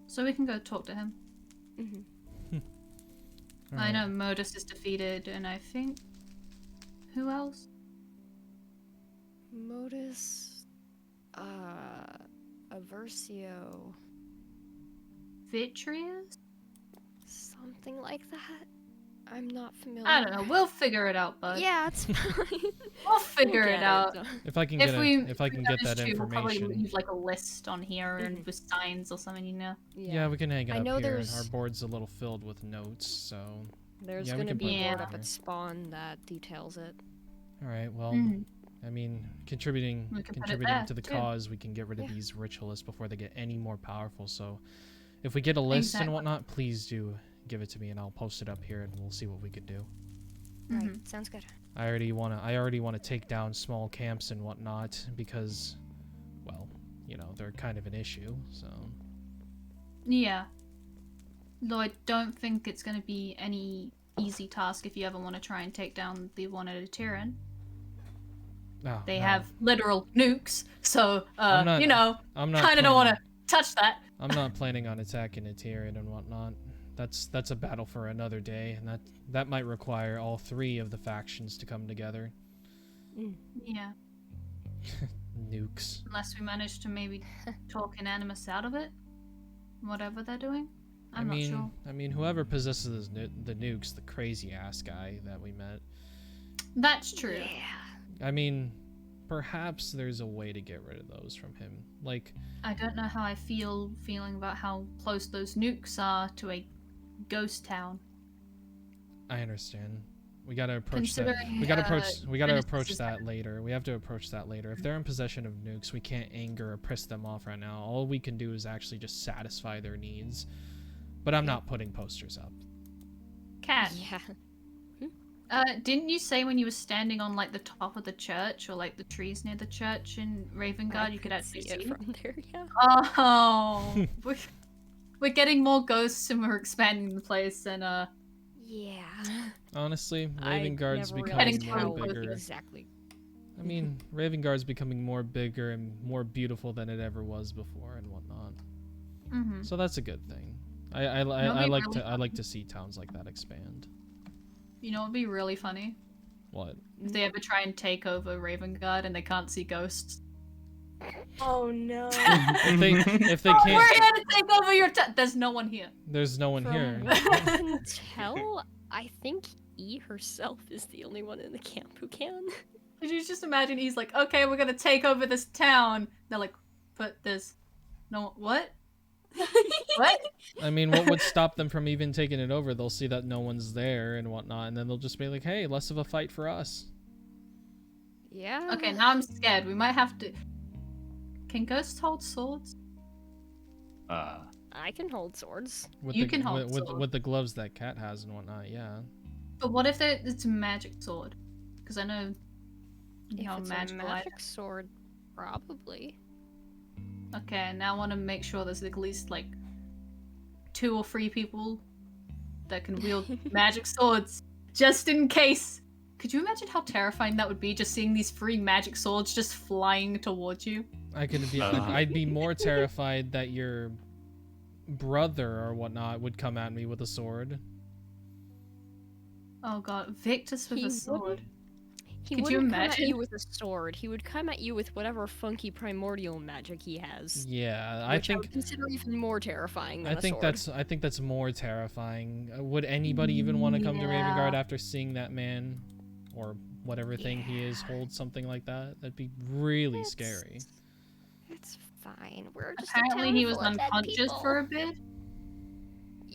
So we can go talk to him. I know Modus is defeated, and I think... Who else? Modus, Aversio, Vitreous? something like that. I'm not familiar. I don't know. We'll figure it out, bud. Yeah, it's fine. We'll figure it out. If I can If get we that we'll probably information. leave like a list on here and with signs or something, you know. Yeah, we can hang it I up know here. there's- Our board's a little filled with notes, so. There's Yeah, we gonna can be put a it board on up there. at Spawn that details it. All right. Well, Mm. I mean, contributing We can put it contributing there, to the too. cause, we can get rid of Yeah. these ritualists before they get any more powerful. So, if we get a list Exactly. and whatnot, please do give it to me, and I'll post it up here, and we'll see what we can do. Right, sounds good. I already wanna take down small camps and whatnot because, well, you know, they're kind of an issue, so. Yeah. Though I don't think it's going to be any easy task if you ever want to try and take down the one at a Tyrann. Oh, They no. have literal nukes, so, I'm you know, not kind of don't want to touch that. I'm not planning on attacking a Tyrann and whatnot. That's a battle for another day, and that might require all 3 of the factions to come together. Yeah. Nukes. Unless we manage to maybe talk Inanimus out of it. Whatever they're doing. I'm not sure. I mean, whoever possesses the nukes, the crazy ass guy that we met. That's true. Yeah. I mean, perhaps there's a way to get rid of those from him. Like, I don't know how I feeling about how close those nukes are to a ghost town. I understand. We gotta approach that. Considering, We gotta approach Genesis that later. We have to approach that later. If they're in possession of nukes, we can't anger or piss them off right now. All we can do is actually just satisfy their needs. But I'm not putting posters up. Cat. Yeah. Didn't you say when you were standing on like the top of the church or like the trees near the church in Ravengard, you could actually see it from there, yeah. Oh, we're getting more ghosts and we're expanding the place and Yeah. Honestly, Ravengard's never becoming realized more how bigger. Exactly. I mean, Ravengard's becoming more bigger and more beautiful than it ever was before and whatnot. Mm-hmm. So that's a good thing. I like to see towns like that expand. You know, it'd be really funny What? if they ever try and take over Ravengard and they can't see ghosts. Oh no. if they We're can't, here to take over your there's no one here. there's no one From here. what I can tell, I think E herself is the only one in the camp who can. Could you just imagine he's like, okay, we're gonna take over this town. They're like, but there's no what? What? I mean, what would stop them from even taking it over? They'll see that no one's there and whatnot, and then they'll just be like, hey, less of a fight for us. Yeah. Okay, now I'm scared. We might have to. Can ghosts hold swords? I can hold swords. With You the, can hold with sword. the gloves that Cat has and whatnot, yeah. But what if it's a magic sword? Because I know If how it's a magical magic sword, probably. Okay, now I want to make sure there's at least like 2 or 3 people that can wield magic swords, just in case. Could you imagine how terrifying that would be, just seeing these 3 magic swords just flying towards you? I'd be more terrified that your brother or whatnot would come at me with a sword. Oh god, Victus with He a sword. He Could you wouldn't come at imagine? you with a sword. He would come at you with whatever funky primordial magic he has. Yeah, I would consider even more terrifying than a sword. I think that's more terrifying. Would anybody even want to come to Ravengard after seeing that man or whatever thing he is hold something like that? That'd be really scary. It's fine. We're just Apparently he was unconscious for a bit.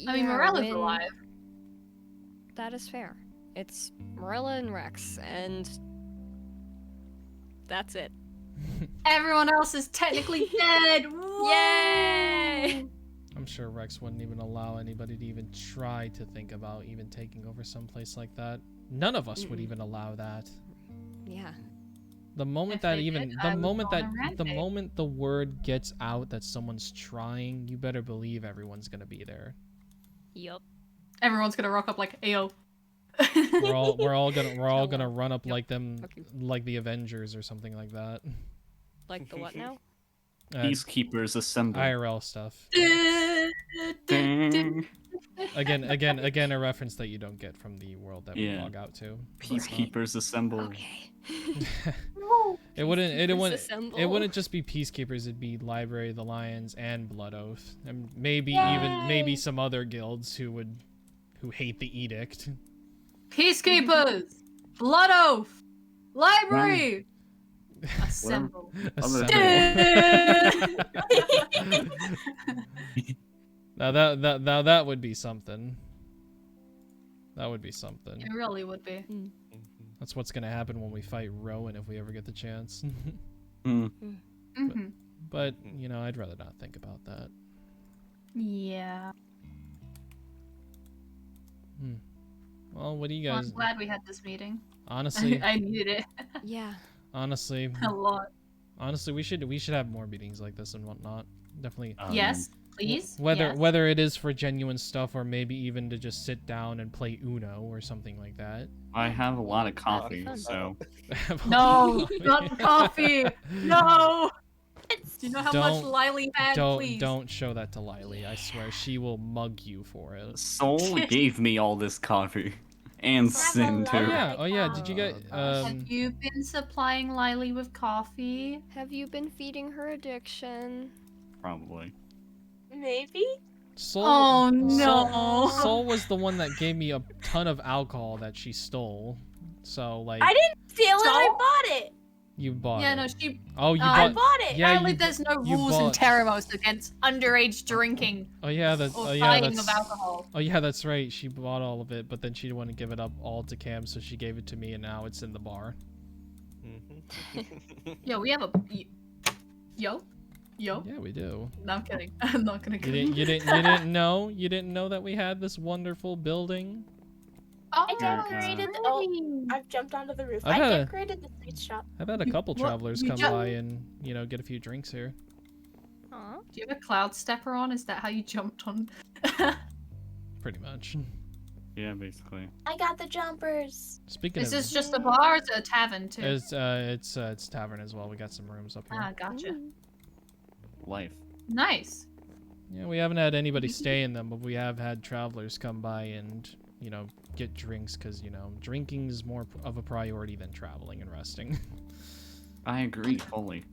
I mean, Morella's alive. That is fair. It's Morella and Rex, and that's it. Everyone else is technically dead. Yay! I'm sure Rex wouldn't even allow anybody to even try to think about even taking over some place like that. None of us would even allow that. Yeah. The moment If that they even did, the I would moment go that on a the rampage. moment the word gets out that someone's trying, you better believe everyone's gonna be there. Yup. Everyone's gonna rock up like, ayo. We're all gonna run up Yep. like them, Fuck you. like the Avengers or something like that. Like the what now? Peacekeepers assemble. IRL stuff. Ding. Again, a reference that you don't get from the world that we Yeah. log out to. Peacekeepers assemble. Okay. It wouldn't Assemble. it wouldn't just be peacekeepers. It'd be Library of the Lions and Blood Oath, and maybe some other guilds who hate the edict. Peacekeepers! Blood Oath! Library! Assemble. Assemble. Assemble. Now that would be something. That would be something. It really would be. That's what's gonna happen when we fight Rowan if we ever get the chance. Mm-hmm. But you know, I'd rather not think about that. Yeah. Well, what do you Well, guys? I'm glad we had this meeting. Honestly, I needed it Yeah. honestly, a lot. Honestly, we should have more meetings like this and whatnot. Definitely. Yes, please. Whether it is for genuine stuff or maybe even to just sit down and play Uno or something like that. I have a lot of coffee, so. No, not coffee. No. Do you know how much Lily had, please? Don't show that to Lily. I swear she will mug you for it. Soul gave me all this coffee. And Sin, too. Oh yeah, did you get, Have you been supplying Lily with coffee? Have you been feeding her addiction? Probably. Maybe? Soul, oh no. Soul was the one that gave me a ton of alcohol that she stole. So, like... I didn't steal it, I bought it! You bought it. No, she... Oh, you I bought... bought it! Yeah, Apparently there's no rules in Teramos against underage drinking. Oh yeah, that's... Or Oh yeah, buying that's... of alcohol. Oh yeah, that's right. She bought all of it, but then she didn't want to give it up all to Cam, so she gave it to me, and now it's in the bar. Yo, we have a... Yo? Yo? Yeah, we do. No, I'm kidding. I'm not gonna go. You didn't know? You didn't know that we had this wonderful building? Oh, I decorated the... Oh, I've jumped onto the roof. I've I had a- decorated the sweet shop. I've had a couple What? travelers You come ju- by and, you know, get a few drinks here. Huh? Do you have a cloud stepper on? Is that how you jumped on? Pretty much. Yeah, basically. I got the jumpers. Speaking Is of... this just a bar or is it a tavern too? It's tavern as well. We got some rooms up here. Ah, gotcha. Life. Nice. Yeah, we haven't had anybody stay in them, but we have had travelers come by and, you know, get drinks because, you know, drinking is more of a priority than traveling and resting. I agree fully.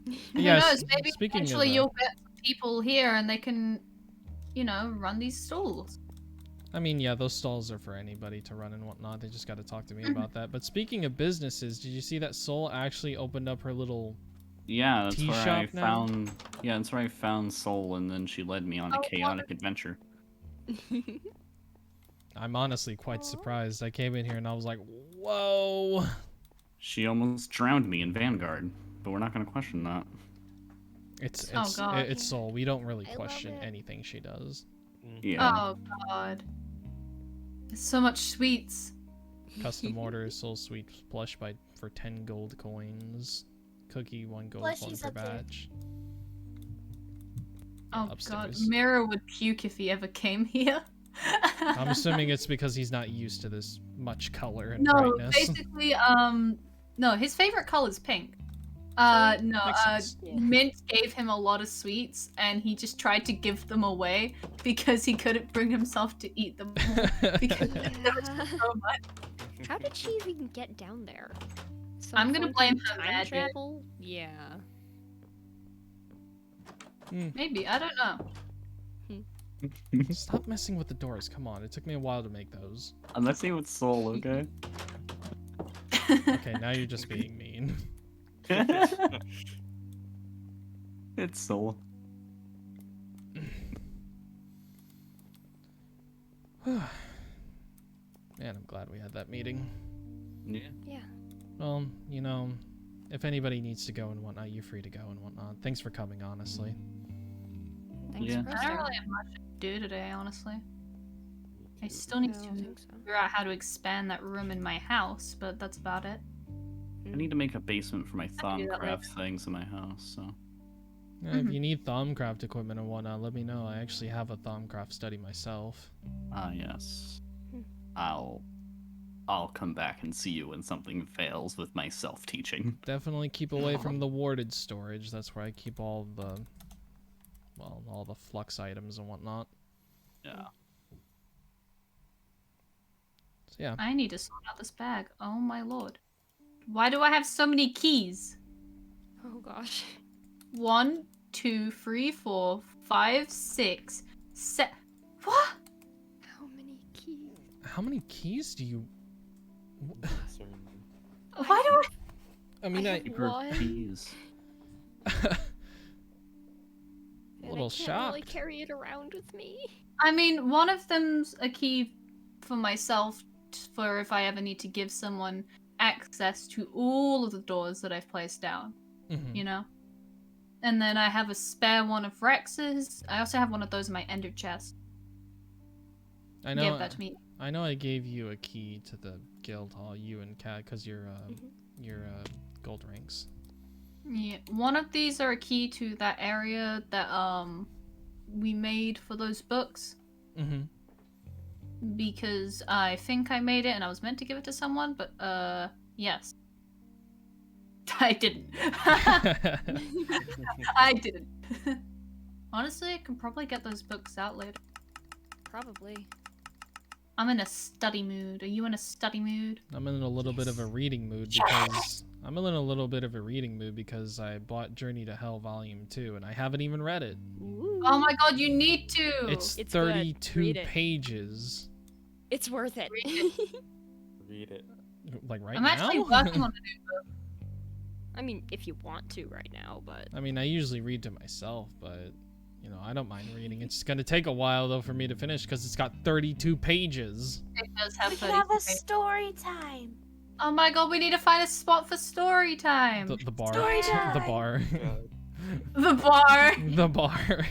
Who Yes, knows? Maybe speaking of, eventually you'll get people here and they can, you know, run these stalls. I mean, yeah, those stalls are for anybody to run and whatnot. They just got to talk to me about that. But speaking of businesses, did you see that Soul actually opened up her little... Yeah, that's tea where shop I now? found. Yeah, that's where I found Soul, and then she led me on a chaotic adventure. I'm honestly quite surprised. I came in here and I was like, whoa. She almost drowned me in Vanguard, but we're not going to question that. It's God. it's Soul. We don't really I love question it. anything she does. Yeah. Oh god. There's so much sweets. Custom order Soul Sweet plush for 10 gold coins. Cookie 1 gold coin Plushies per up there. batch. Oh Upstairs. god. Mira would puke if he ever came here. I'm assuming it's because he's not used to this much color and No, brightness. basically, no, his favorite color is pink. No, Makes sense. Mint gave him a lot of sweets, and he just tried to give them away because he couldn't bring himself to eat them all because there was so much. How did she even get down there? I'm gonna Some blame form of her time magic. travel? Yeah. Maybe, I don't know. Stop messing with the doors. Come on. It took me a while to make those. I'm messing with Soul, okay? Okay, now you're just being mean. It's Soul. Man, I'm glad we had that meeting. Yeah. Yeah. Well, you know, if anybody needs to go and whatnot, you're free to go and whatnot. Thanks for coming, honestly. Thanks Yeah. for I don't starting. really have much to do today, honestly. I still need I to don't think so. figure out how to expand that room in my house, but that's about it. I need to make a basement for my can do that Thaumcraft things in my house, so. Yeah, if you need Thaumcraft equipment and whatnot, let me know. I actually have a Thaumcraft study myself. Ah, yes. I'll come back and see you when something fails with my self-teaching. Definitely keep away from the warded storage. That's where I keep all the, well, all the flux items and whatnot. Yeah. So yeah. I need to sort out this bag. Oh my lord. Why do I have so many keys? Oh gosh. 1, 2, 3, 4, 5, 6, 7. What? How many keys? How many keys do you? Why do I? I mean, I Keep her What? keys. And little I can't really shocked. carry it around with me. I mean, one of them's a key for myself for if I ever need to give someone access to all of the doors that I've placed down, you know? And then I have a spare one of Rex's. I also have one of those in my ender chest. I Give know. that to me. I know. I gave you a key to the guild hall, you and Kat, because you're gold ranks. Yeah, one of these are a key to that area that we made for those books. Mm-hmm. Because I think I made it and I was meant to give it to someone, but yes. I didn't. I didn't. Honestly, I can probably get those books out later. Probably. I'm in a study mood. Are you in a study mood? I'm in a little bit of a reading mood because I bought Journey to Hell Volume 2 and I haven't even read it. Ooh. Oh my god, you need to! It's It's 32 Read it. pages. It's worth it. Read it. Like right I'm now? actually working on a new book. I mean, if you want to right now, but I mean, I usually read to myself, but you know, I don't mind reading. It's gonna take a while though for me to finish because it's got 32 pages. It does have We can 32 have a pages. story time. Oh my god, we need to find a spot for story time. The bar. Story The time. bar. God. The bar. The bar.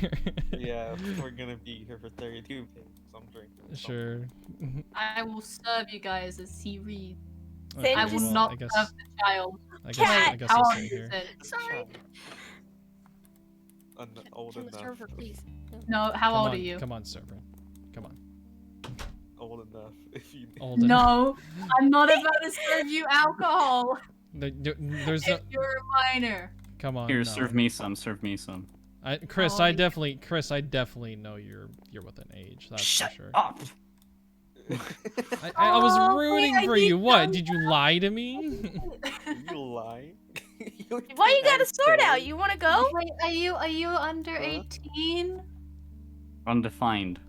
Yeah, we're gonna be here for 32 pages. I'm drinking. Sure. I will serve you guys as he reads. Okay, I will just- not I guess, serve the child. I guess, Cat. I guess How I'll old stay is here. it? Sorry. Old can the enough. server please? No, how Come old on, are you? Come on, server. Come on. Old enough. If you Old enough. No, I'm not about to serve you alcohol. There's no. If you're a minor. Come on. Here, no. serve me some. Serve me some. Chris, Oh, I you- definitely know you're within age. That's Shut for sure. up. I was Oh, rooting wait, for I you. need What? some- Did you lie to me? you lying? Why you got a sword out? You want to go? Wait, are you under Huh? 18? Undefined.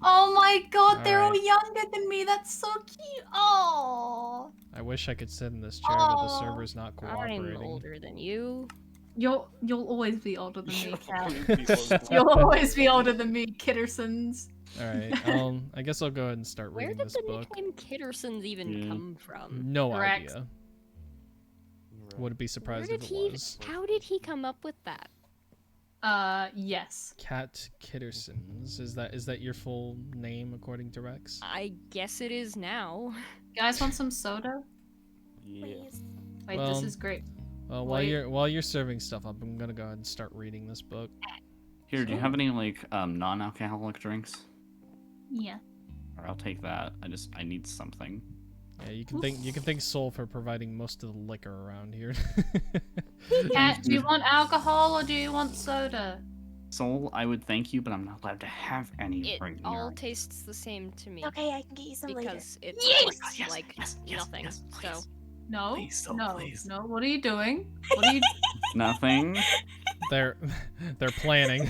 Oh my god, they're all Alright. younger than me. That's so cute. Oh. I wish I could sit in this chair, but the Aw. server's not I'm cooperating. older than you. You'll always be older than me, Cat. You'll You'll always be older than me, Kittersons. All right. I guess I'll go ahead and start Where reading did this the book. nickname Kittersons even Yeah. come from? No Correct. idea. Would be Where surprised did if it he? was. How did he come up with that? Yes. Cat Kittersons. Is that your full name according to Rex? I guess it is now. You guys want some soda? Yeah. Please. Wait, Well, this is great. Well, Wait. while you're serving stuff up, I'm gonna go ahead and start reading this book. Here, do you have any like non-alcoholic drinks? Yeah. Or I'll take that. I need something. Yeah, you can thank Soul for providing most of the liquor around here. Cat, do you want alcohol or do you want soda? Soul, I would thank you, but I'm not allowed to have any It right all now. tastes the same to me. Okay, I can get you some later. Because it Yes! tastes Yes, like yes, nothing. yes, so please. No. Please, Soul, no. please. No. What are you doing? What are you Nothing. they're planning.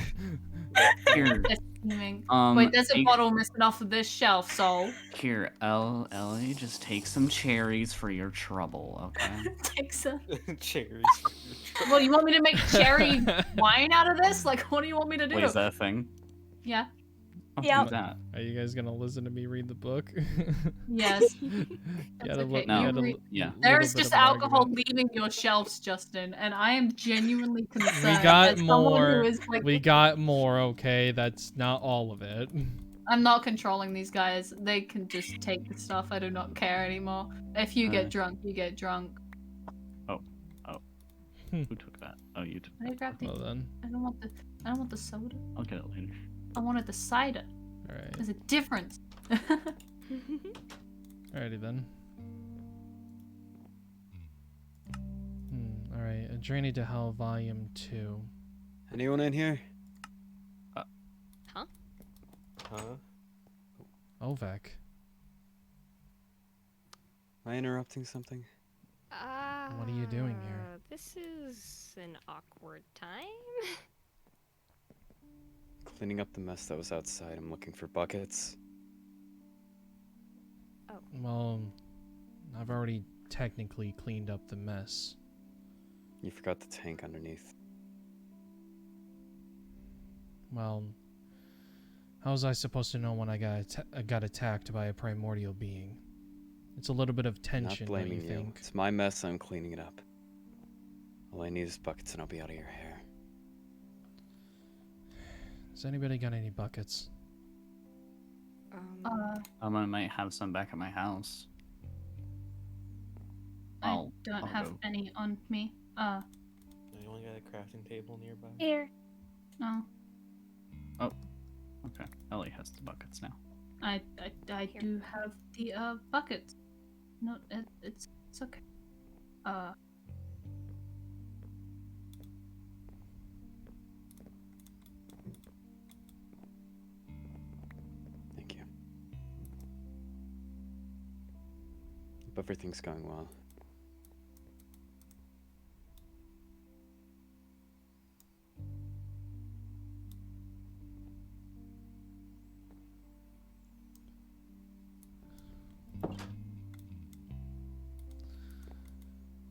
Here, scheming? um, Wait, there's a take- bottle missing off of this shelf, Soul. Here, Ellie, just take some cherries for your trouble, okay? Take some. Cherries. What, you want me to make cherry wine out of this? Like, what do you want me to do? Wait, is that a thing? Yeah. I'll Yeah. do that. Are you guys gonna listen to me read the book? Yes. You That's had a okay. No. You had a re- Yeah. There's little bit just of an alcohol argument. leaving your shelves, Justin, and I am genuinely concerned. got as someone more. Who is, like, We got more, okay? That's not all of it. I'm not controlling these guys. They can just take the stuff. I do not care anymore. If you get Alright. drunk, you get drunk. Who took that? Oh, you took I that. grabbed the. Well then. I don't want the soda. I'll get it later. I wanted the cider. Alright. There's a difference. Alrighty then. Alright. A Journey to Hell Volume 2. Anyone in here? Huh? Ovek. Am I interrupting something? What are you doing here? This is an awkward time. Cleaning up the mess that was outside. I'm looking for buckets. Well, I've already technically cleaned up the mess. You forgot the tank underneath. Well, how was I supposed to know when I got attacked by a primordial being? It's a little bit of tension, Not don't you blaming you. think? It's my mess. I'm cleaning it up. All I need is buckets and I'll be out of your hair. Has anybody got any buckets? Uh, I might have some back at my house. I I'll don't I'll have go. any on me. Anyone got a crafting table nearby? Here. No. Oh, okay. Ellie has the buckets now. I Here. do have the buckets. No, it's okay. Thank you. Hope everything's going well.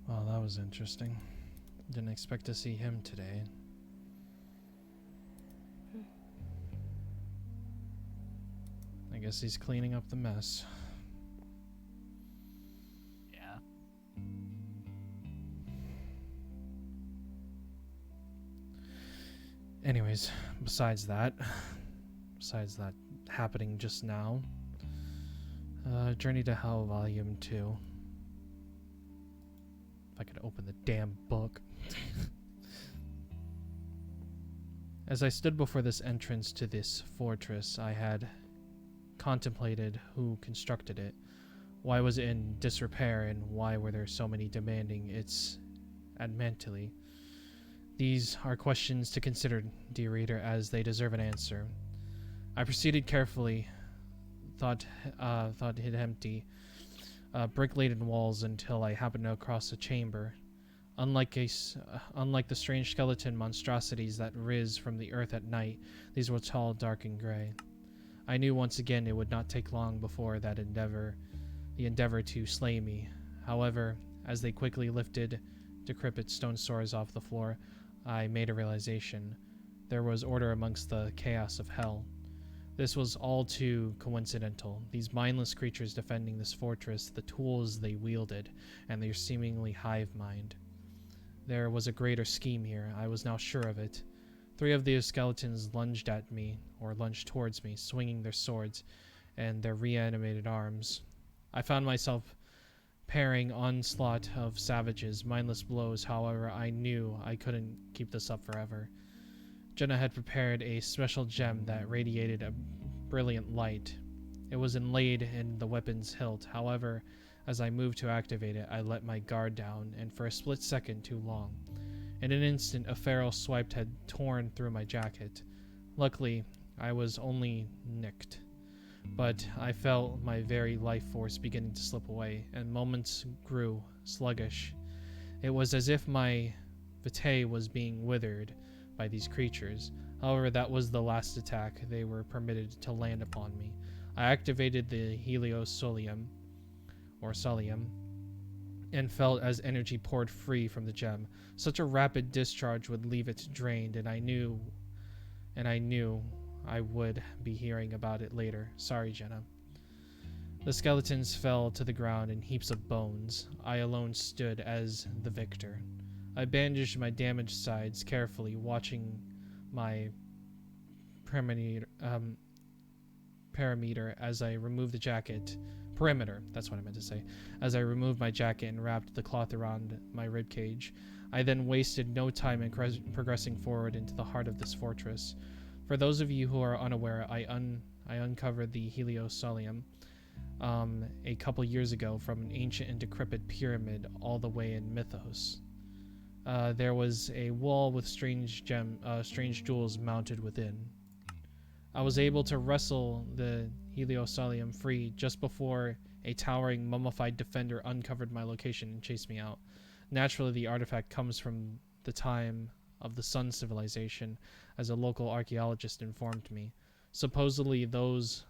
Well, that was interesting. Didn't expect to see him today. I guess he's cleaning up the mess. Yeah. Anyways, besides that happening just now, Journey to Hell Volume 2. If I could open the damn book. As I stood before this entrance to this fortress, I had contemplated who constructed it. Why was it in disrepair, and why were there so many demanding its admantly? These are questions to consider, dear reader, as they deserve an answer. I proceeded carefully, thought it empty, brick-laden walls until I happened across a chamber. Unlike the strange skeleton monstrosities that riz from the earth at night, these were tall, dark, and gray. I knew once again it would not take long before the endeavor to slay me. However, as they quickly lifted decrepit stone swords off the floor, I made a realization. There was order amongst the chaos of hell. This was all too coincidental. These mindless creatures defending this fortress, the tools they wielded, and their seemingly hive mind. There was a greater scheme here. I was now sure of it. 3 of the skeletons lunged towards me, swinging their swords and their reanimated arms. I found myself parrying onslaught of savages, mindless blows. However, I knew I couldn't keep this up forever. Jenna had prepared a special gem that radiated a brilliant light. It was inlaid in the weapon's hilt. However, as I moved to activate it, I let my guard down, and for a split second too long. In an instant, a feral swipe had torn through my jacket. Luckily, I was only nicked, but I felt my very life force beginning to slip away, and moments grew sluggish. It was as if my vitae was being withered by these creatures. However, that was the last attack they were permitted to land upon me. I activated the Solium, and felt as energy poured free from the gem. Such a rapid discharge would leave it drained, and I knew I would be hearing about it later. Sorry, Jenna. The skeletons fell to the ground in heaps of bones. I alone stood as the victor. I bandaged my damaged sides carefully, watching my perimeter as I removed the jacket. Perimeter, that's what I meant to say. As I removed my jacket and wrapped the cloth around my ribcage, I then wasted no time in progressing forward into the heart of this fortress. For those of you who are unaware, I uncovered the Solium a couple years ago from an ancient and decrepit pyramid all the way in Mythos. There was a wall with strange jewels mounted within. I was able to wrestle the Solium free just before a towering mummified defender uncovered my location and chased me out. Naturally, the artifact comes from the time of the Sun civilization, as a local archaeologist informed me. Supposedly, those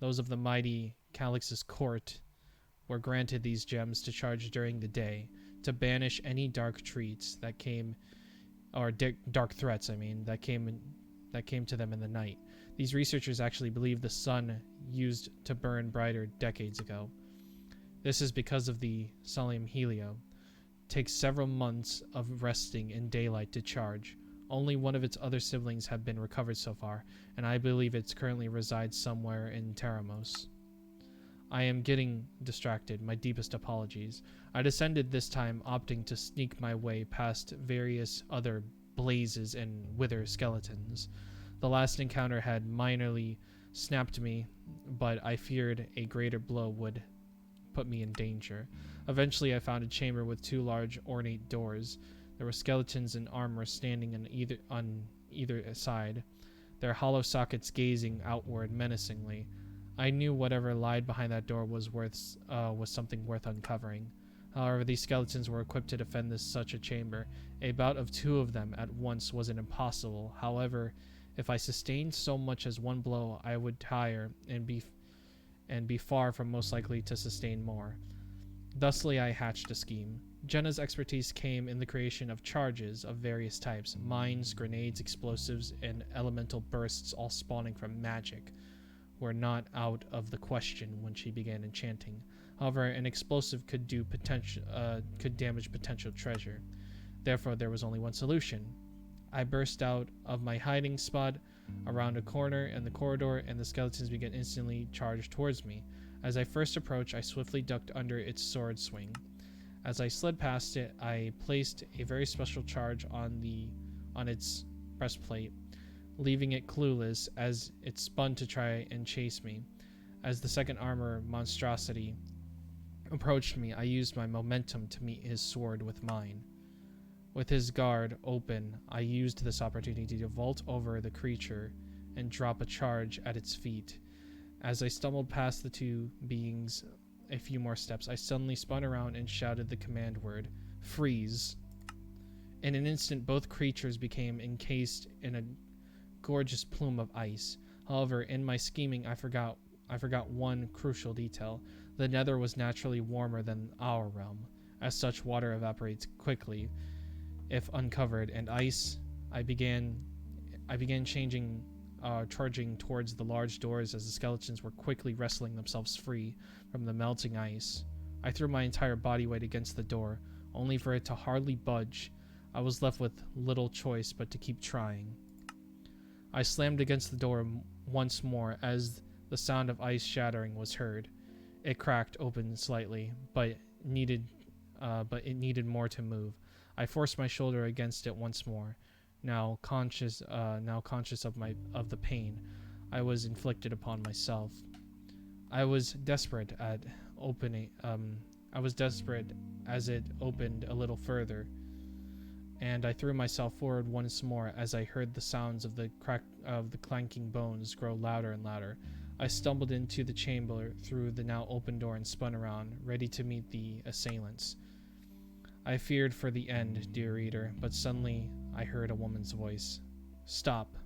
of the mighty Calix's court were granted these gems to charge during the day, to banish any dark threats that came to them in the night. These researchers actually believe the sun used to burn brighter decades ago. This is because of the Solium Helio. Takes several months of resting in daylight to charge. Only one of its other siblings have been recovered so far, and I believe it currently resides somewhere in Teramos. I am getting distracted. My deepest apologies. I descended this time, opting to sneak my way past various other blazes and wither skeletons. The last encounter had minorly snapped me, but I feared a greater blow would put me in danger. Eventually, I found a chamber with 2 large, ornate doors. There were skeletons in armor standing on either side, their hollow sockets gazing outward menacingly. I knew whatever lied behind that door was something worth uncovering. However, these skeletons were equipped to defend such a chamber. A bout of 2 of them at once wasn't impossible. However, if I sustained so much as 1 blow, I would tire and be far from most likely to sustain more. Thusly, I hatched a scheme. Jenna's expertise came in the creation of charges of various types: mines, grenades, explosives, and elemental bursts, all spawning from magic, were not out of the question when she began enchanting. However, an explosive could damage potential treasure. Therefore, there was only one solution. I burst out of my hiding spot around a corner in the corridor, and the skeletons began instantly charged towards me. As I first approached, I swiftly ducked under its sword swing. As I slid past it, I placed a very special charge on its breastplate, leaving it clueless as it spun to try and chase me. As the second armor monstrosity approached me, I used my momentum to meet his sword with mine. With his guard open, I used this opportunity to vault over the creature and drop a charge at its feet. As I stumbled past the 2 beings a few more steps, I suddenly spun around and shouted the command word, "Freeze." In an instant, both creatures became encased in a gorgeous plume of ice. However, in my scheming, I forgot one crucial detail. The nether was naturally warmer than our realm. As such, water evaporates quickly if uncovered, and ice. I began charging towards the large doors as the skeletons were quickly wrestling themselves free from the melting ice. I threw my entire body weight against the door, only for it to hardly budge. I was left with little choice but to keep trying. I slammed against the door once more as the sound of ice shattering was heard. It cracked open slightly, but it needed more to move. I forced my shoulder against it once more, now conscious of the pain I was inflicted upon myself. I was desperate as it opened a little further, and I threw myself forward once more as I heard the sounds of the clanking bones grow louder and louder. I stumbled into the chamber through the now open door and spun around, ready to meet the assailants. I feared for the end, dear reader, but suddenly I heard a woman's voice. "Stop."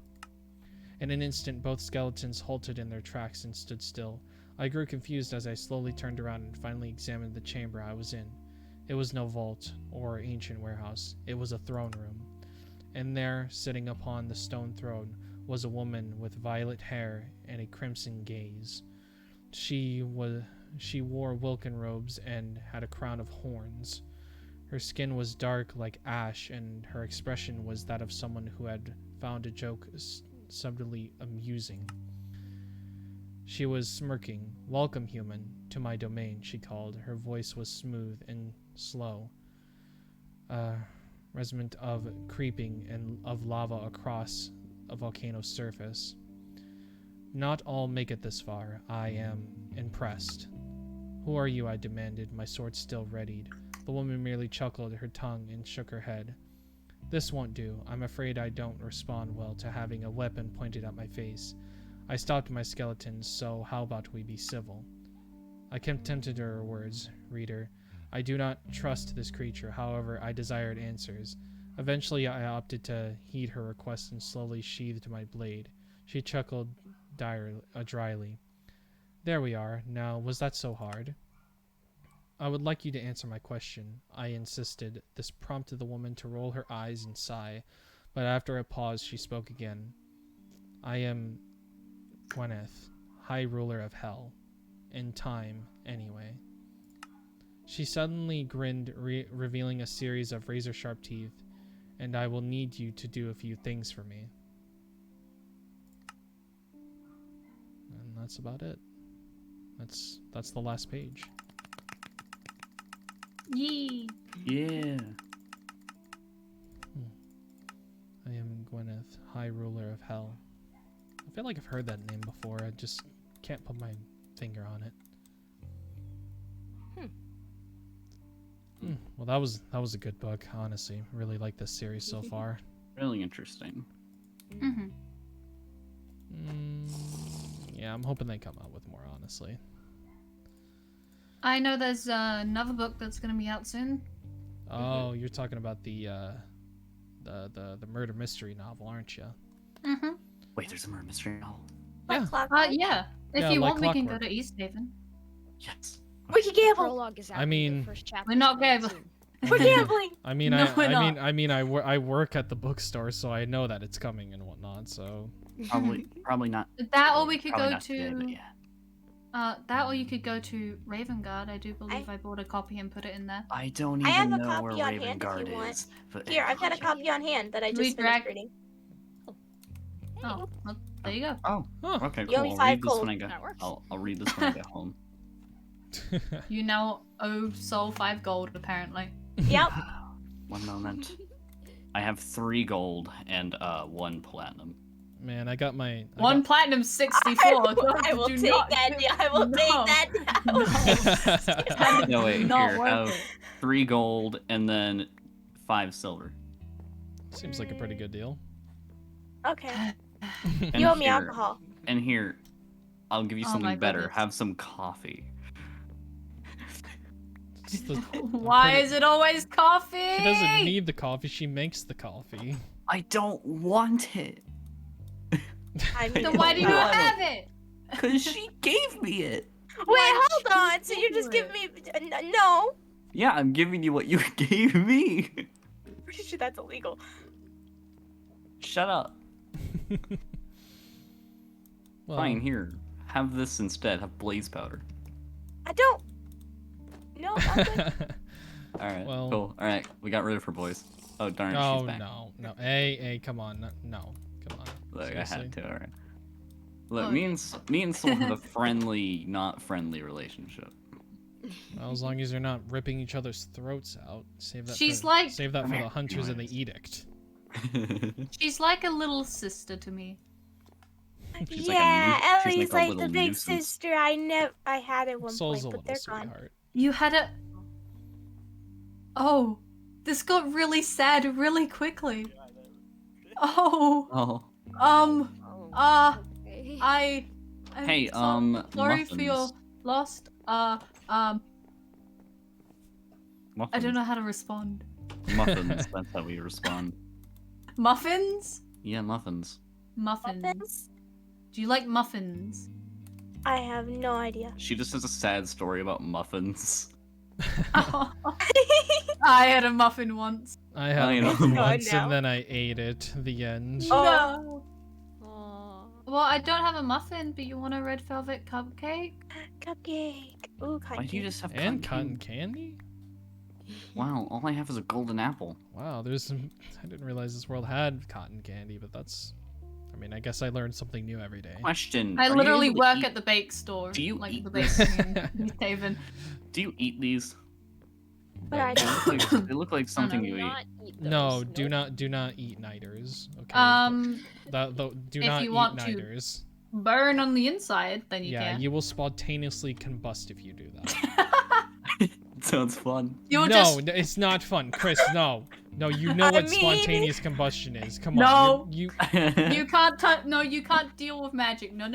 In an instant, both skeletons halted in their tracks and stood still. I grew confused as I slowly turned around and finally examined the chamber I was in. It was no vault or ancient warehouse. It was a throne room. And there, sitting upon the stone throne, was a woman with violet hair and a crimson gaze. She wore wilken robes and had a crown of horns. Her skin was dark like ash, and her expression was that of someone who had found a joke subtly amusing. She was smirking. "Welcome, human, to my domain," she called. Her voice was smooth and slow, resonant of creeping and of lava across a volcano's surface. "Not all make it this far. I am impressed." "Who are you?" I demanded, my sword still readied. The woman merely chuckled her tongue and shook her head. "This won't do. I'm afraid I don't respond well to having a weapon pointed at my face. I stopped my skeletons, so how about we be civil?" I contemplated her words, reader. I do not trust this creature, however, I desired answers. Eventually, I opted to heed her request and slowly sheathed my blade. She chuckled dryly. "There we are. Now, was that so hard?" "I would like you to answer my question," I insisted. This prompted the woman to roll her eyes and sigh, but after a pause she spoke again. "I am Gwyneth, High Ruler of Hell. In time, anyway." She suddenly grinned, revealing a series of razor-sharp teeth. "And I will need you to do a few things for me." And that's about it. That's the last page. Yee. Yeah. I am Gwyneth, High Ruler of Hell. I feel like I've heard that name before. I just can't put my finger on it. Well, that was a good book, honestly. Really like this series so far. Really interesting. Yeah, I'm hoping they come out with more, honestly. I know there's another book that's gonna be out soon. Oh, you're talking about the murder mystery novel, aren't you? Wait, there's a murder mystery novel. Yeah. Yeah. If Yeah, you like want, we can go clockwork. to East Haven. Yes. We can gamble. Prologue is out. I mean- the first chapter We're not is coming gambling. soon. We're gambling. I mean, No, we're not. I work at the bookstore, so I know that it's coming and whatnot. So Probably not. That or we could probably go not today, but to yeah. that or you could go to Ravengard. I do believe I bought a copy and put it in there. I don't I have even a know where copy on hand if Ravengard you want. is. But Here, I've got a copy on hand that I We just finished drag- reading. Oh, well, there you go. Oh, Huh. okay, You cool. owe me I'll 5 read this gold. when I get. That works. I'll read this when I get home. You now owe Soul 5 gold, apparently. Yep. One moment. I have 3 gold and 1 platinum. man, I got my One platinum 64. I will Do take not that. give- Yeah, I will No. take that now. That No, is wait, not here, worth have it. 3 gold and then 5 silver. Seems like a pretty good deal. Okay. And You owe me here- alcohol. And here, I'll give you Oh my something better. goodness. Have some coffee. It's the- Why pretty- is it always coffee? She doesn't need the coffee. She makes the coffee. I don't want it. I mean, Then why do you I not don't- have it? Cause she gave me it. Wait, hold on. So you're just giving me no? Yeah, I'm giving you what you gave me. Pretty sure that's illegal. Shut up. Well, Fine, here. Have this instead. Have blaze powder. I don't. No, I'm good. Alright, Well- cool. Alright, we got rid of her, boys. Oh, darn, Oh she's back. no. Hey, come on, no, come on. Look, I Seriously. had to, alright. Look, Oh. me and Soul have a friendly, not friendly relationship. Well, as long as you're not ripping each other's throats out, save that. She's for, like- save that for Come the here, hunters and the anyways. edict. She's like a little sister to me. She's like a Yeah, she's Ellie's a like little the big nuisance. sister I had at one Soul's point, a but they're little gone. sweetheart. You had a. Oh, this got really sad really quickly. Oh, Oh. Oh, okay. I'm Hey, sorry for your muffins. lost. I Muffins. don't know how to respond. Muffins, that's how we respond. Muffins? Yeah, muffins. Muffins. Muffins? Do you like muffins? I have no idea. She just has a sad story about muffins. I had a muffin once. I had I it know. once now. and then I ate it. The end. Oh. No. Aw. Well, I don't have a muffin, but you want a red velvet cupcake? Cupcake. Ooh, cupcake. Why do you just have And cotton candy? Wow, all I have is a golden apple. Wow, there's some. I didn't realize this world had cotton candy, but that's. I mean, I guess I learned something new every day. Question. I are you literally able to work eat- at the bake store. Do you like eat the this? bakery in East Haven. Do you eat these? But I They don't. look like, they look like something know. you eat. Not eat No, those, do nope. not eat nighters. Okay. Do if not you eat want to. nighters. Burn on the inside, then you Yeah, can. you will spontaneously combust if you do that. Sounds fun. You'll no, just it's not fun, Chris. No, you know I what mean- spontaneous combustion is. Come No. on. You you can't no, you can't deal with magic. No.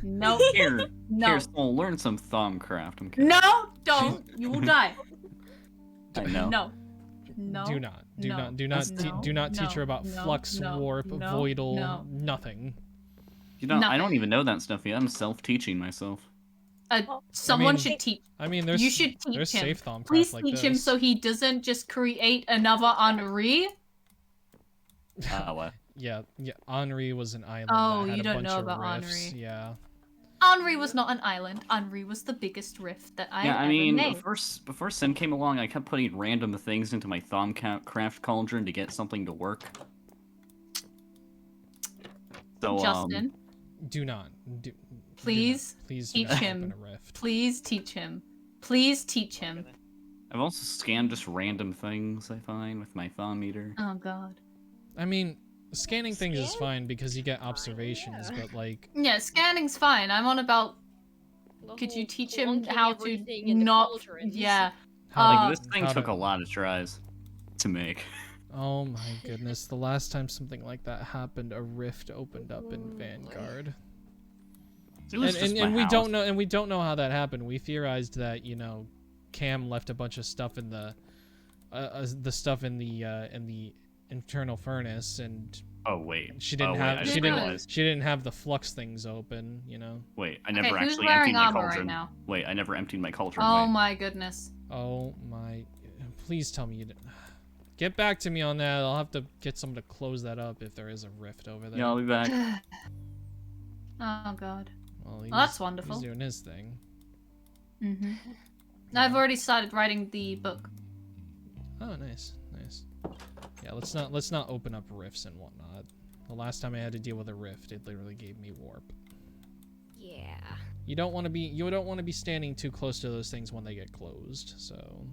No. Here, No. here, Soul, learn some Thaumcraft. I'm kidding. No, don't. You will die. I know. No. No. do not No. do not No. do not teach her No. about No. flux, No. warp, No. voidal, No. nothing. You know, I Nothing. don't even know that stuff yet. I'm self-teaching myself. Someone mean- should teach. I mean, there's You should teach there's him. safe Thaumcraft Please like teach him this. so he doesn't just create another Henri. What? Yeah, Henri was an island. Oh, that had you a don't bunch know of about rifts. Henri. Yeah. Henri was not an island. Henri was the biggest rift that I Yeah, I ever mean, made. before Sin came along, I kept putting random things into my Thaumcraft cauldron to get something to work. So, Justin, Do not. Please Please teach him. Open a rift. Please teach him. Please teach him. I've also scanned just random things I find with my thumb meter. Oh god. I mean, scanning things is fine because you get observations, but like... Yeah, scanning's fine. I'm on about... Could you teach him how to not... Yeah. Like, this thing took a lot of tries to make. Oh my goodness, the last time something like that happened, a rift opened up in Vanguard. And we don't know how that happened. We theorized that, you know, Cam left a bunch of stuff in the stuff in the internal furnace, and oh wait, she didn't have the flux things open, you know. Wait, I never actually emptied my cauldron. Right, wait, I never emptied my cauldron. Oh my goodness. Oh my, please tell me you didn't. Get back to me on that. I'll have to get someone to close that up if there is a rift over there. Yeah, I'll be back. Oh god. Well, that's wonderful. He's doing his thing. Mm-hmm. I've already started writing the book. Oh, nice, nice. Yeah, let's not open up rifts and whatnot. The last time I had to deal with a rift, it literally gave me warp. Yeah. You don't want to be standing too close to those things when they get closed. So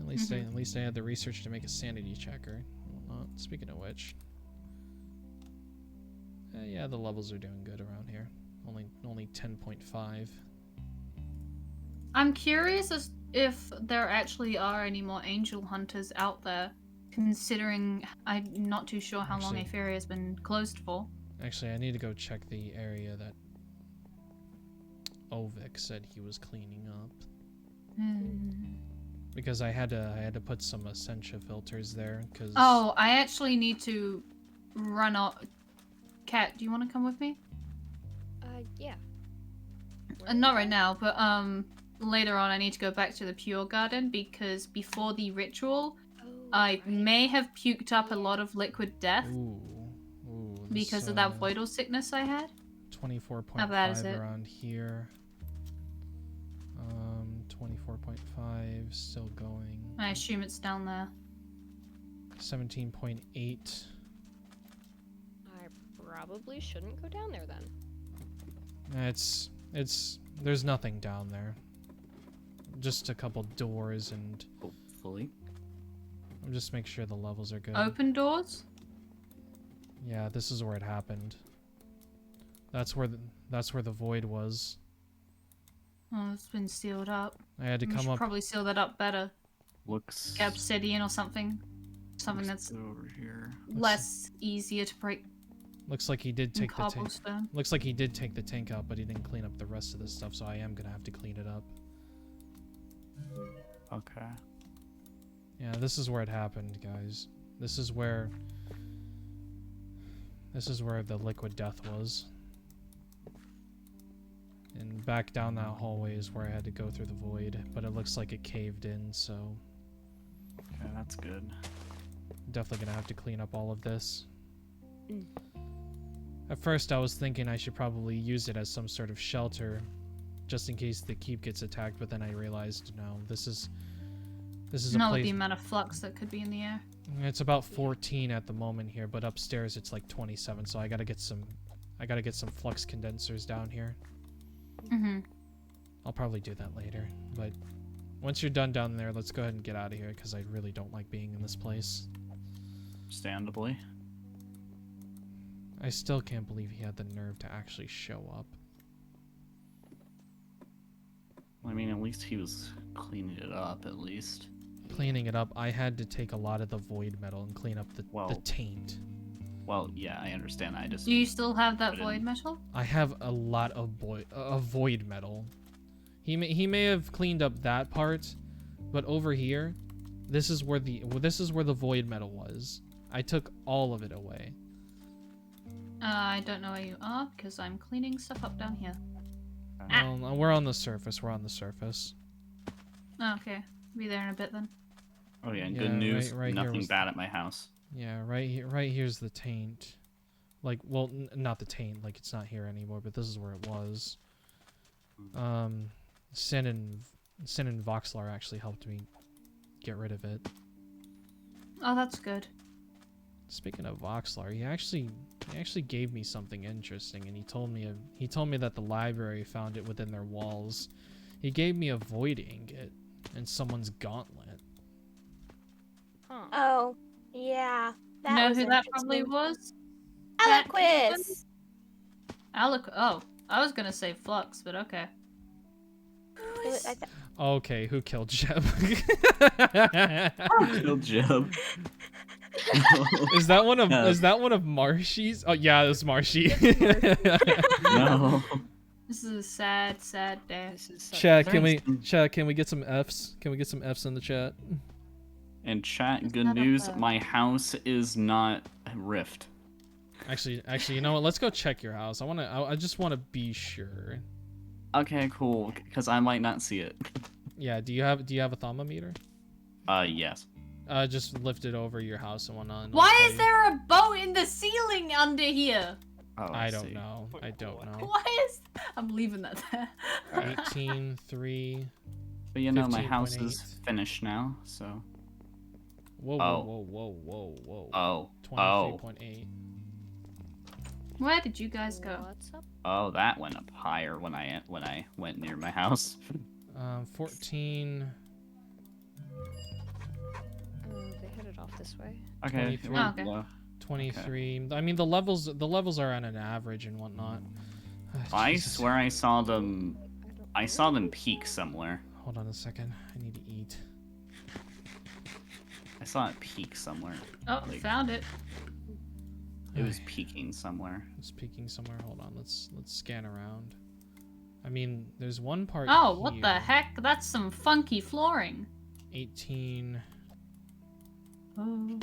at least I had the research to make a sanity checker. Whatnot. Speaking of which, yeah, the levels are doing good around here. Only 10.5. I'm curious as if there actually are any more angel hunters out there, considering I'm not too sure how long Aetheria has been closed for. Actually, I need to go check the area that Ovek said he was cleaning up. Because I had to put some Essentia filters there. Cause oh, I actually need to run out. Kat, do you want to come with me? Yeah. Not right now, but later on I need to go back to the Pure Garden because before the ritual, I may have puked up a lot of liquid death. Because of that voidal sickness I had. 24.5 around here. 24.5 still going. I assume it's down there. 17.8. I probably shouldn't go down there then. There's nothing down there. Just a couple doors and hopefully. I'll just make sure the levels are good. Open doors? Yeah, this is where it happened. That's where the void was. Oh, it's been sealed up. I had to come up. Probably seal that up better. Looks. Get obsidian or something. Something that's over here. Less easier to break. Looks like he did take the tank. Looks like he did take the tank out, but he didn't clean up the rest of the stuff, so I am gonna have to clean it up. Okay. Yeah, this is where it happened, guys. This is where the liquid death was. And back down that hallway is where I had to go through the void, but it looks like it caved in, so... Okay, that's good. Definitely gonna have to clean up all of this. At first I was thinking I should probably use it as some sort of shelter, just in case the keep gets attacked, but then I realized, no, this is a no, place... the amount of flux that could be in the air. It's about 14 at the moment here, but upstairs it's like 27, so I gotta get some flux condensers down here. I'll probably do that later, but once you're done down there, let's go ahead and get out of here, because I really don't like being in this place. Understandably. I still can't believe he had the nerve to actually show up. I mean, at least he was cleaning it up, at least. Cleaning it up, I had to take a lot of the void metal and clean up the taint. Well, yeah, I understand. I just... Do you still have that void metal? I have a lot of void metal. He may have cleaned up that part, but over here, this is where the void metal was. I took all of it away. I don't know where you are because I'm cleaning stuff up down here. Well, we're on the surface. We're on the surface. Oh, okay, be there in a bit then. Oh yeah, and good news. Right nothing bad at my house. Yeah, right here. Right here's the taint. Like, well, not the taint. Like, it's not here anymore. But this is where it was. Sin and Voxlar actually helped me get rid of it. Oh, that's good. Speaking of Voxlar, he actually gave me something interesting, and he told me that the library found it within their walls. He gave me a void ingot and someone's gauntlet. Huh. Oh, yeah. That Know was who that probably interesting. was? Aliquis! Oh, I was gonna say Flux, but okay. Okay, who killed Jeb? Killed Jeb. Is that one of No. is that one of Marshy's? Oh yeah, it was Marshy. No. This is a sad, sad day. This is such Chat, can we get some Fs? Can we get some Fs in the chat? And chat, good not a news, bug. my house is not Rift. Actually, you know what? Let's go check your house. I just wanna be sure. Okay, cool, because I might not see it. Yeah, do you have a thermometer? Yes. Just lift it over your house and whatnot. and I'll Why tell is you. there a boat in the ceiling under here? Oh, I don't see. know. I don't know. Why is... I'm leaving that there. 18, 3. But you know, my house 15.8. is finished now, so... Whoa, Oh. whoa. Oh. 23.8. Where did you guys go? What's up? Oh, that went up higher when I went near my house. 14. They hit it off this way. Okay. 23. Oh, okay. well, 23. I mean, the levels are on an average and whatnot. I Jesus. swear I saw them. I I saw them peak somewhere. Hold on a second. I need to eat. I saw it peak somewhere. Oh, Like- found it. It was peaking somewhere. It's peeking somewhere. Hold on. Let's scan around. I mean, there's one part. Oh, what here. the heck? That's some funky flooring. 18. Oh.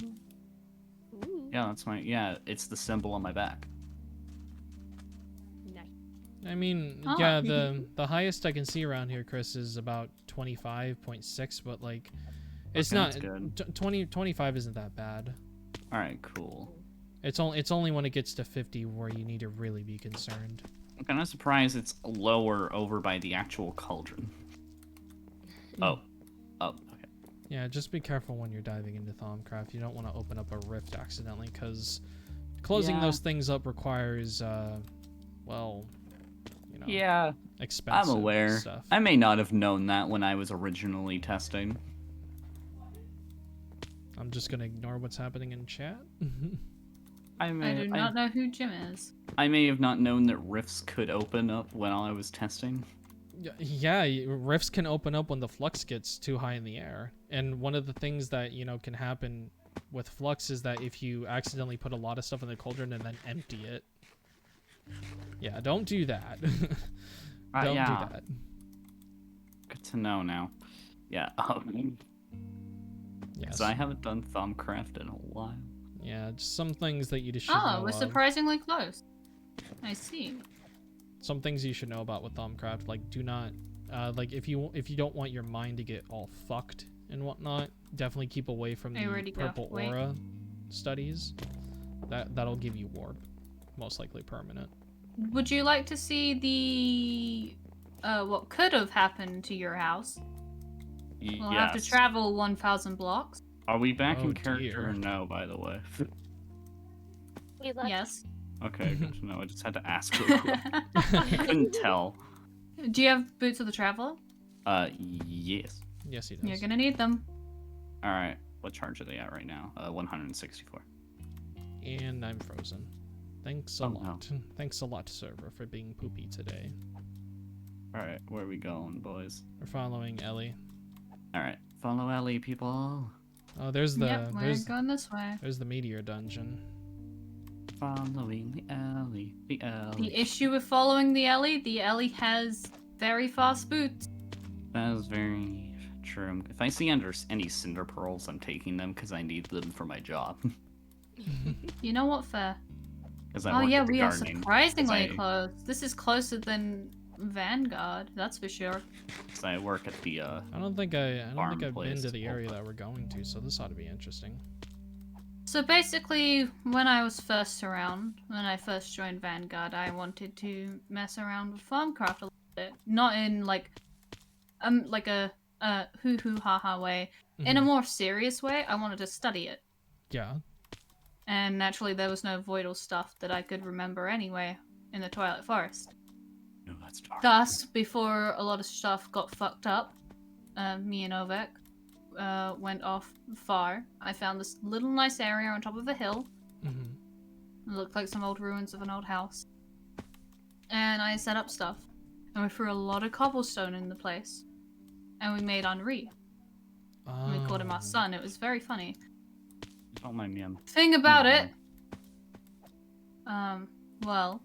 Ooh, Yeah, that's my. Yeah, it's the symbol on my back. nice. I mean, Oh. yeah, the highest I can see around here, Chris, is about 25.6, but like, it's Okay, not. that's good. 25 isn't that bad. All right, cool. It's only when it gets to 50 where you need to really be concerned. I'm kind of surprised it's lower over by the actual cauldron. Oh. Oh, okay. Yeah, just be careful when you're diving into Thaumcraft. You don't want to open up a rift accidentally, because closing Yeah. those things up requires, well, you know, Yeah, expensive I'm aware. stuff. I may not have known that when I was originally testing. I'm just gonna ignore what's happening in chat. I I do not know who Jim is. I may have not known that rifts could open up when I was testing. Yeah, rifts can open up when the flux gets too high in the air. And one of the things that, you know, can happen with flux is that if you accidentally put a lot of stuff in the cauldron and then empty it. Yeah, don't do that. Don't yeah. do that. Good to know now. Yeah, Yes. because I haven't done Thaumcraft in a while. Yeah, just some things that you should Oh, know we're of. surprisingly close. I see. Some things you should know about with Thaumcraft, like do not, like if you don't want your mind to get all fucked and whatnot, definitely keep away from Hey, the where'd he go? purple Wait. aura studies. That'll give you warp, most likely permanent. Would you like to see the what could have happened to your house? We'll have to Yes. travel 1,000 blocks. Are we back Oh, in character dear. or no, by the way? We left. Yes. Okay, good to know. I just had to ask real quick. I couldn't tell. Do you have boots of the traveler? Yes. Yes, he does. You're gonna need them. Alright, what charge are they at right now? 164. And I'm frozen. Thanks a Oh, no. lot. Thanks a lot, server, for being poopy today. Alright, where are we going, boys? We're following Ellie. Alright, follow Ellie, people. Oh, there's the Yep, we're going this way. there's the meteor dungeon. Following the alley, the alley. The issue with following the Ellie has very fast boots. That is very true. If I see any cinder pearls, I'm taking them because I need them for my job. You know what, fair? Because I Oh work yeah, at the we are gardening. surprisingly I- close. This is closer than Vanguard, that's for sure. 'cause I work at the I don't think I've Farm been place. to the area that we're going to, so this ought to be interesting. So basically, when I was first around, when I first joined Vanguard, I wanted to mess around with Farmcraft a little bit. Not in like a hoo-hoo ha-ha way. In a Mhm. more serious way, I wanted to study it. Yeah. And naturally, there was no voidal stuff that I could remember anyway in the Twilight Forest. No, that's dark. Thus, before a lot of stuff got fucked up, me and Ovek went off far. I found this little nice area on top of a hill. It looked like some old ruins of an old house. And I set up stuff. And we threw a lot of cobblestone in the place. And we made Henri. And we called him our son. It was very funny. Don't mind me. Thing about it, well,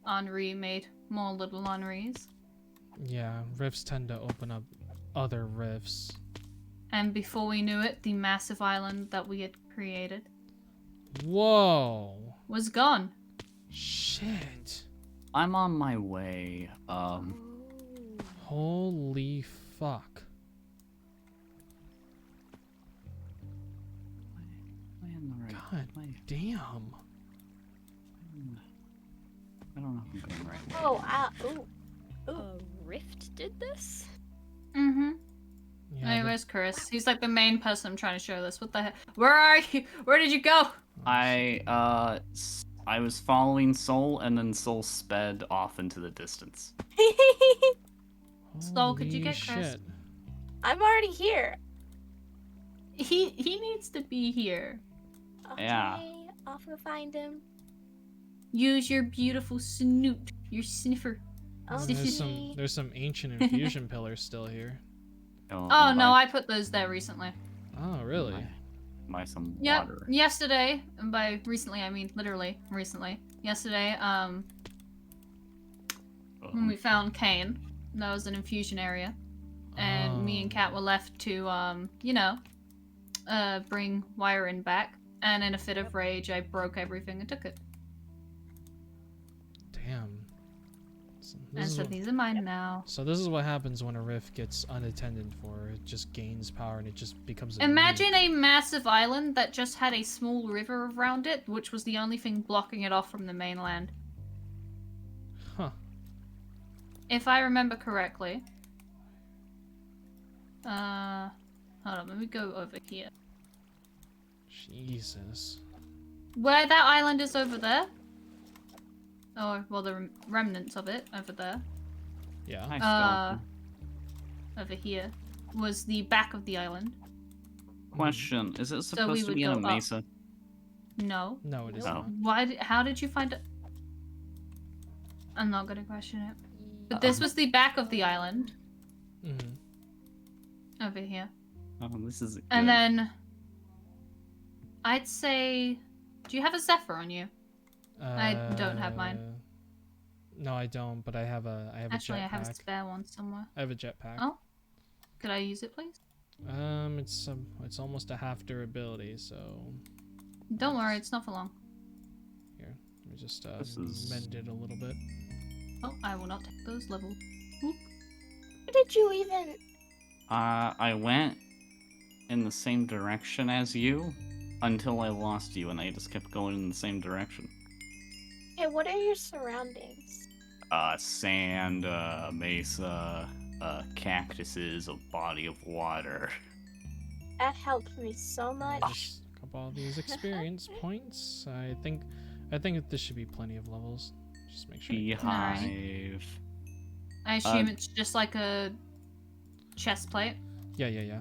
Henri made more little Henris. Yeah, rifts tend to open up other rifts. And before we knew it, the massive island that we had created Whoa. was gone. Shit. I'm on my way. Holy fuck. Am I in the right God way? damn. I don't know if I'm going the right way. Oh, ooh. A rift did this? Mm-hmm. Yeah, Hey, where's Chris? He's like the main person I'm trying to show this. What the heck? Where are you? Where did you go? I was following Soul, and then Soul sped off into the distance. Soul, could you Holy get Chris? shit. I'm already here. He needs to be here. Okay, Yeah. I'll go find him. Use your beautiful snoot, your sniffer. Okay. There's some ancient infusion pillars still here. Oh no, I put those there recently. Oh, really? Buy some Yep. water. Yesterday, and by recently I mean literally recently. Yesterday, when we found Kane, that was an infusion area, and me and Kat were left to you know, bring Wyron back. And in a fit of rage, I broke everything and took it. Damn. So And so these are mine now. So this is what happens when a rift gets unattended for. It just gains power and it just becomes a Imagine nuke. a massive island that just had a small river around it, which was the only thing blocking it off from the mainland. Huh. If I remember correctly. Hold on, let me go over here. Jesus. Where that island is over there. Or, well, the remnants of it over there. Yeah. Hi, Over here was the back of the island. Question: is it we supposed to would be in a go up. mesa? No. No, it is No. not. How did you find it? I'm not gonna question it. But this was the back of the island. Over here. Oh, this is. And then I'd say, do you have a Zephyr on you? I don't have mine. No, I don't. But I have a Actually, I jetpack. have a spare one somewhere. I have a jetpack. Oh, could I use it, please? It's almost a half durability, so. Don't worry, it's not for long. Here, let me just This is- mend it a little bit. Oh, I will not take those levels. Where did you even? I went in the same direction as you until I lost you, and I just kept going in the same direction. Hey, what are your surroundings? Sand, mesa, cactuses, a body of water. That helped me so much. Just a couple of these experience points. I think that this should be plenty of levels. Just make sure. Beehive. I assume it's just like a chest plate. Yeah.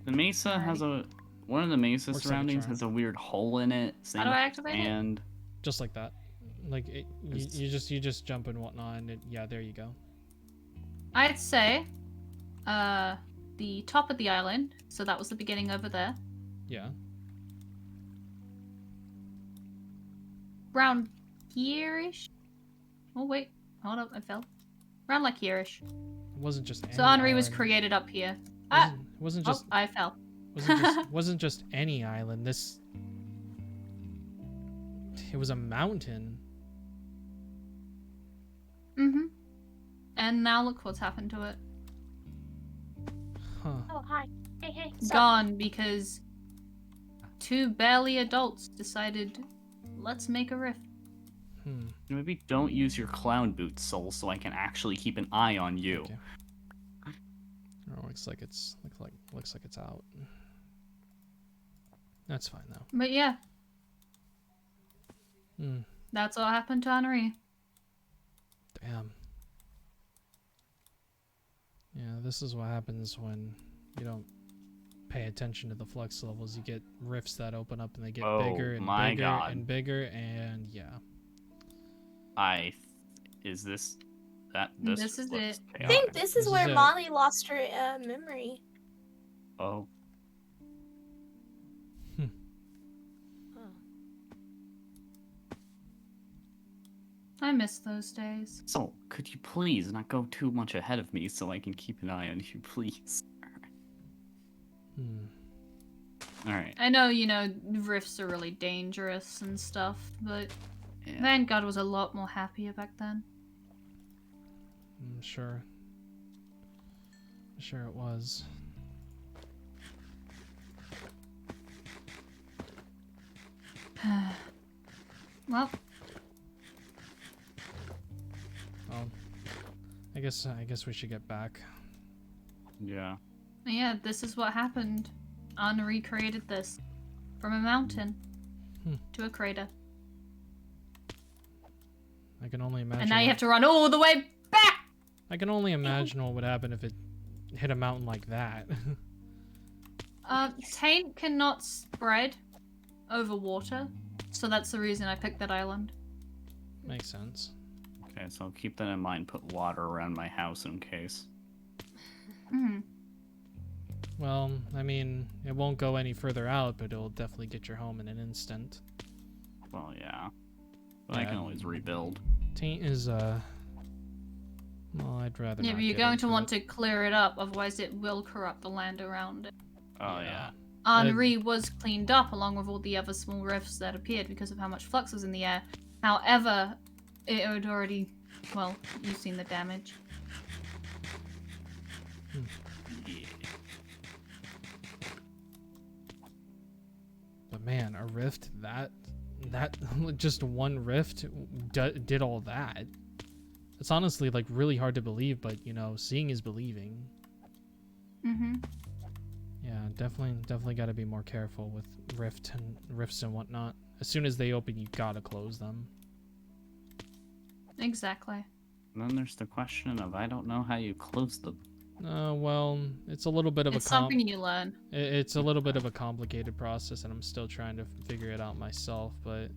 The mesa has one of the mesa Works like a surroundings charm. has a weird hole in it. How do I activate it? And Just like that. Like you just jump and whatnot, and yeah, there you go. I'd say, the top of the island. So that was the beginning over there. Yeah. Round here-ish. Oh wait, hold up, I fell. Round like here-ish. It wasn't just. So any Henri was island. created up here. It wasn't just. Oh, I fell. wasn't just any island. It was a mountain. Mm-hmm. And now look what's happened to it. Huh. Oh, hi. Hey. Gone because two barely adults decided, let's make a rift. maybe don't use your clown boots, Soul, so I can actually keep an eye on you. Okay. Oh, looks like it's out. That's fine though. But yeah, That's what happened to Henri. Damn. Yeah, this is what happens when you don't pay attention to the flux levels. You get rifts that open up and they get bigger and bigger and bigger, and yeah. Is this This is it. I think this is where Molly lost her memory. Oh. I miss those days. So, could you please not go too much ahead of me so I can keep an eye on you, please? Alright. I know, you know, rifts are really dangerous and stuff, but Vanguard was a lot more happier back then. I'm sure. I'm sure it was. Well, I guess we should get back. Yeah. Yeah, this is what happened. Henri created this. From a mountain to a crater. I can only imagine. And now you have to run all the way back! I can only imagine what would happen if it hit a mountain like that. Taint cannot spread over water, so that's the reason I picked that island. Makes sense. Okay, so I'll keep that in mind. Put water around my house in case. Well, I mean, it won't go any further out, but it'll definitely get your home in an instant. Well, yeah. But I can always rebuild. Taint is, well, I'd rather Yeah, not but you're get going into to want it. to clear it up, otherwise it will corrupt the land around it. Oh, yeah. Henri was cleaned up along with all the other small rifts that appeared because of how much flux was in the air. However, it had already, well, you've seen the damage. But man, a rift that just one rift did all that. It's honestly like really hard to believe, but you know, seeing is believing. Yeah, definitely got to be more careful with rifts and whatnot. As soon as they open, you gotta close them. Exactly. And then there's the question of I don't know how you close them. Well, it's a little bit of It's something you learn. It's a little bit of a complicated process, and I'm still trying to figure it out myself. But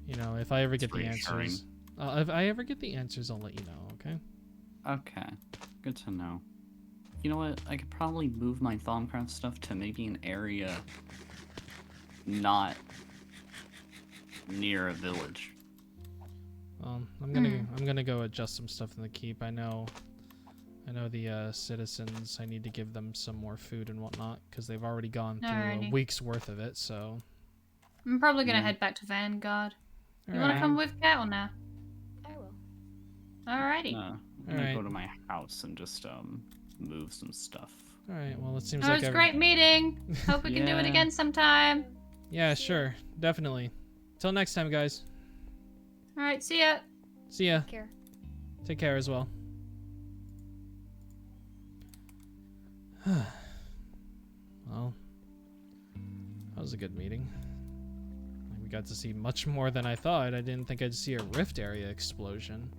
you know, if I ever get the answers, if I ever get the answers, I'll let you know. Okay. Okay. Good to know. You know what? I could probably move my Thaumcraft stuff to maybe an area not near a village. I'm gonna go adjust some stuff in the keep. I know the citizens. I need to give them some more food and whatnot because they've already gone through a week's worth of it. So I'm probably gonna head back to Vanguard. You wanna come with Cat or nah? I will. Alrighty. No, I'm gonna go to my house and just move some stuff. All right. Well, it seems It like was a great meeting. Hope we can do it again sometime. Yeah, sure, definitely. Till next time, guys. All right. See ya. See ya. Take care. Take care as well. Well, that was a good meeting. We got to see much more than I thought. I didn't think I'd see a rift area explosion.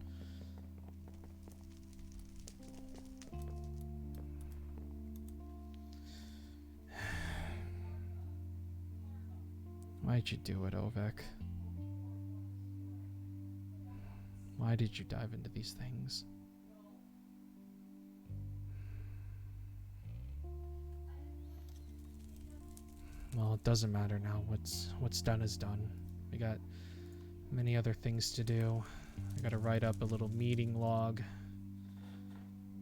Why'd you do it, Ovek? Why did you dive into these things? Well, it doesn't matter now. What's done is done. We got many other things to do. I gotta write up a little meeting log.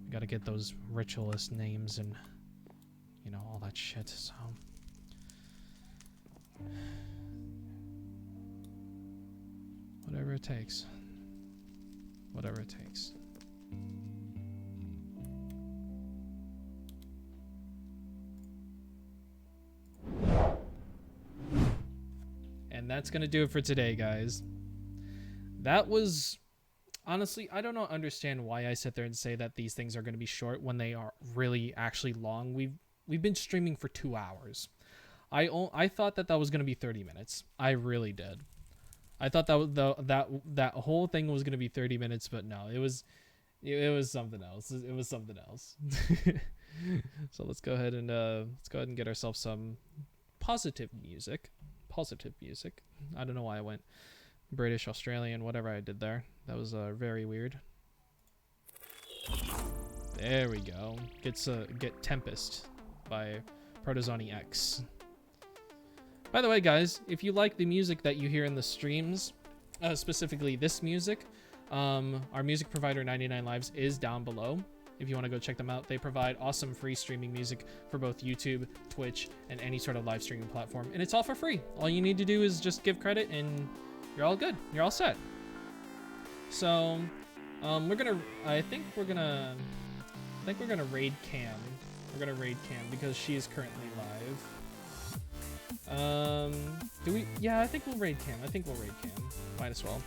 I gotta get those ritualist names and, you know, all that shit, so... Whatever it takes. Whatever it takes. And that's gonna do it for today, guys. That was... Honestly, I don't understand why I sit there and say that these things are gonna be short when they are really actually long. We've been streaming for 2 hours. I thought that was gonna be 30 minutes. I really did. I thought that whole thing was gonna be 30 minutes, but no, it was something else. It was something else. So let's go ahead and get ourselves some positive music. Positive music. I don't know why I went British, Australian, whatever I did there. That was very weird. There we go. Get Tempest by Protozoni X. By the way, guys, if you like the music that you hear in the streams, specifically this music, our music provider 99 Lives is down below. If you want to go check them out, they provide awesome free streaming music for both YouTube, Twitch, and any sort of live streaming platform. And it's all for free. All you need to do is just give credit and you're all good. You're all set. So, I think we're gonna raid Cam. We're gonna raid Cam because she is currently live. Yeah, I think we'll raid Cam. Might as well.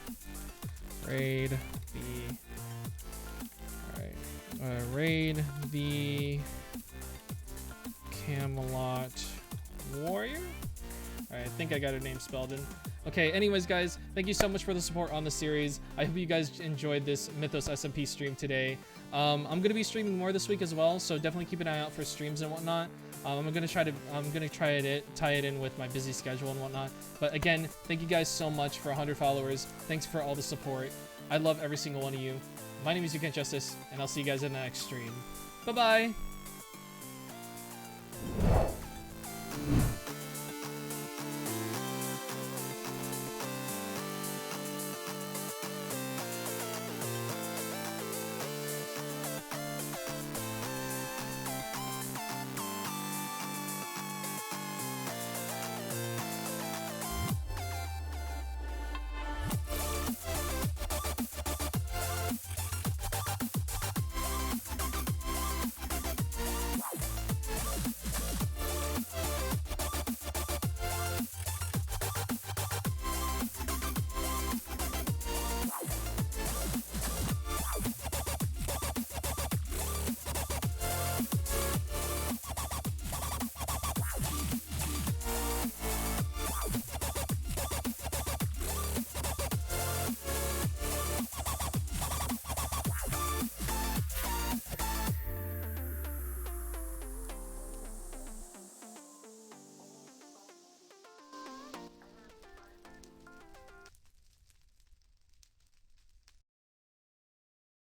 Raid the... Alright. Raid the Camelot Warrior? Alright, I think I got her name spelled in. Okay, anyways, guys, thank you so much for the support on the series. I hope you guys enjoyed this Mythos SMP stream today. I'm going to be streaming more this week as well, so definitely keep an eye out for streams and whatnot. I'm gonna try to tie it in with my busy schedule and whatnot. But again, thank you guys so much for 100 followers. Thanks for all the support. I love every single one of you. My name is You Can't Justice, and I'll see you guys in the next stream. Bye-bye!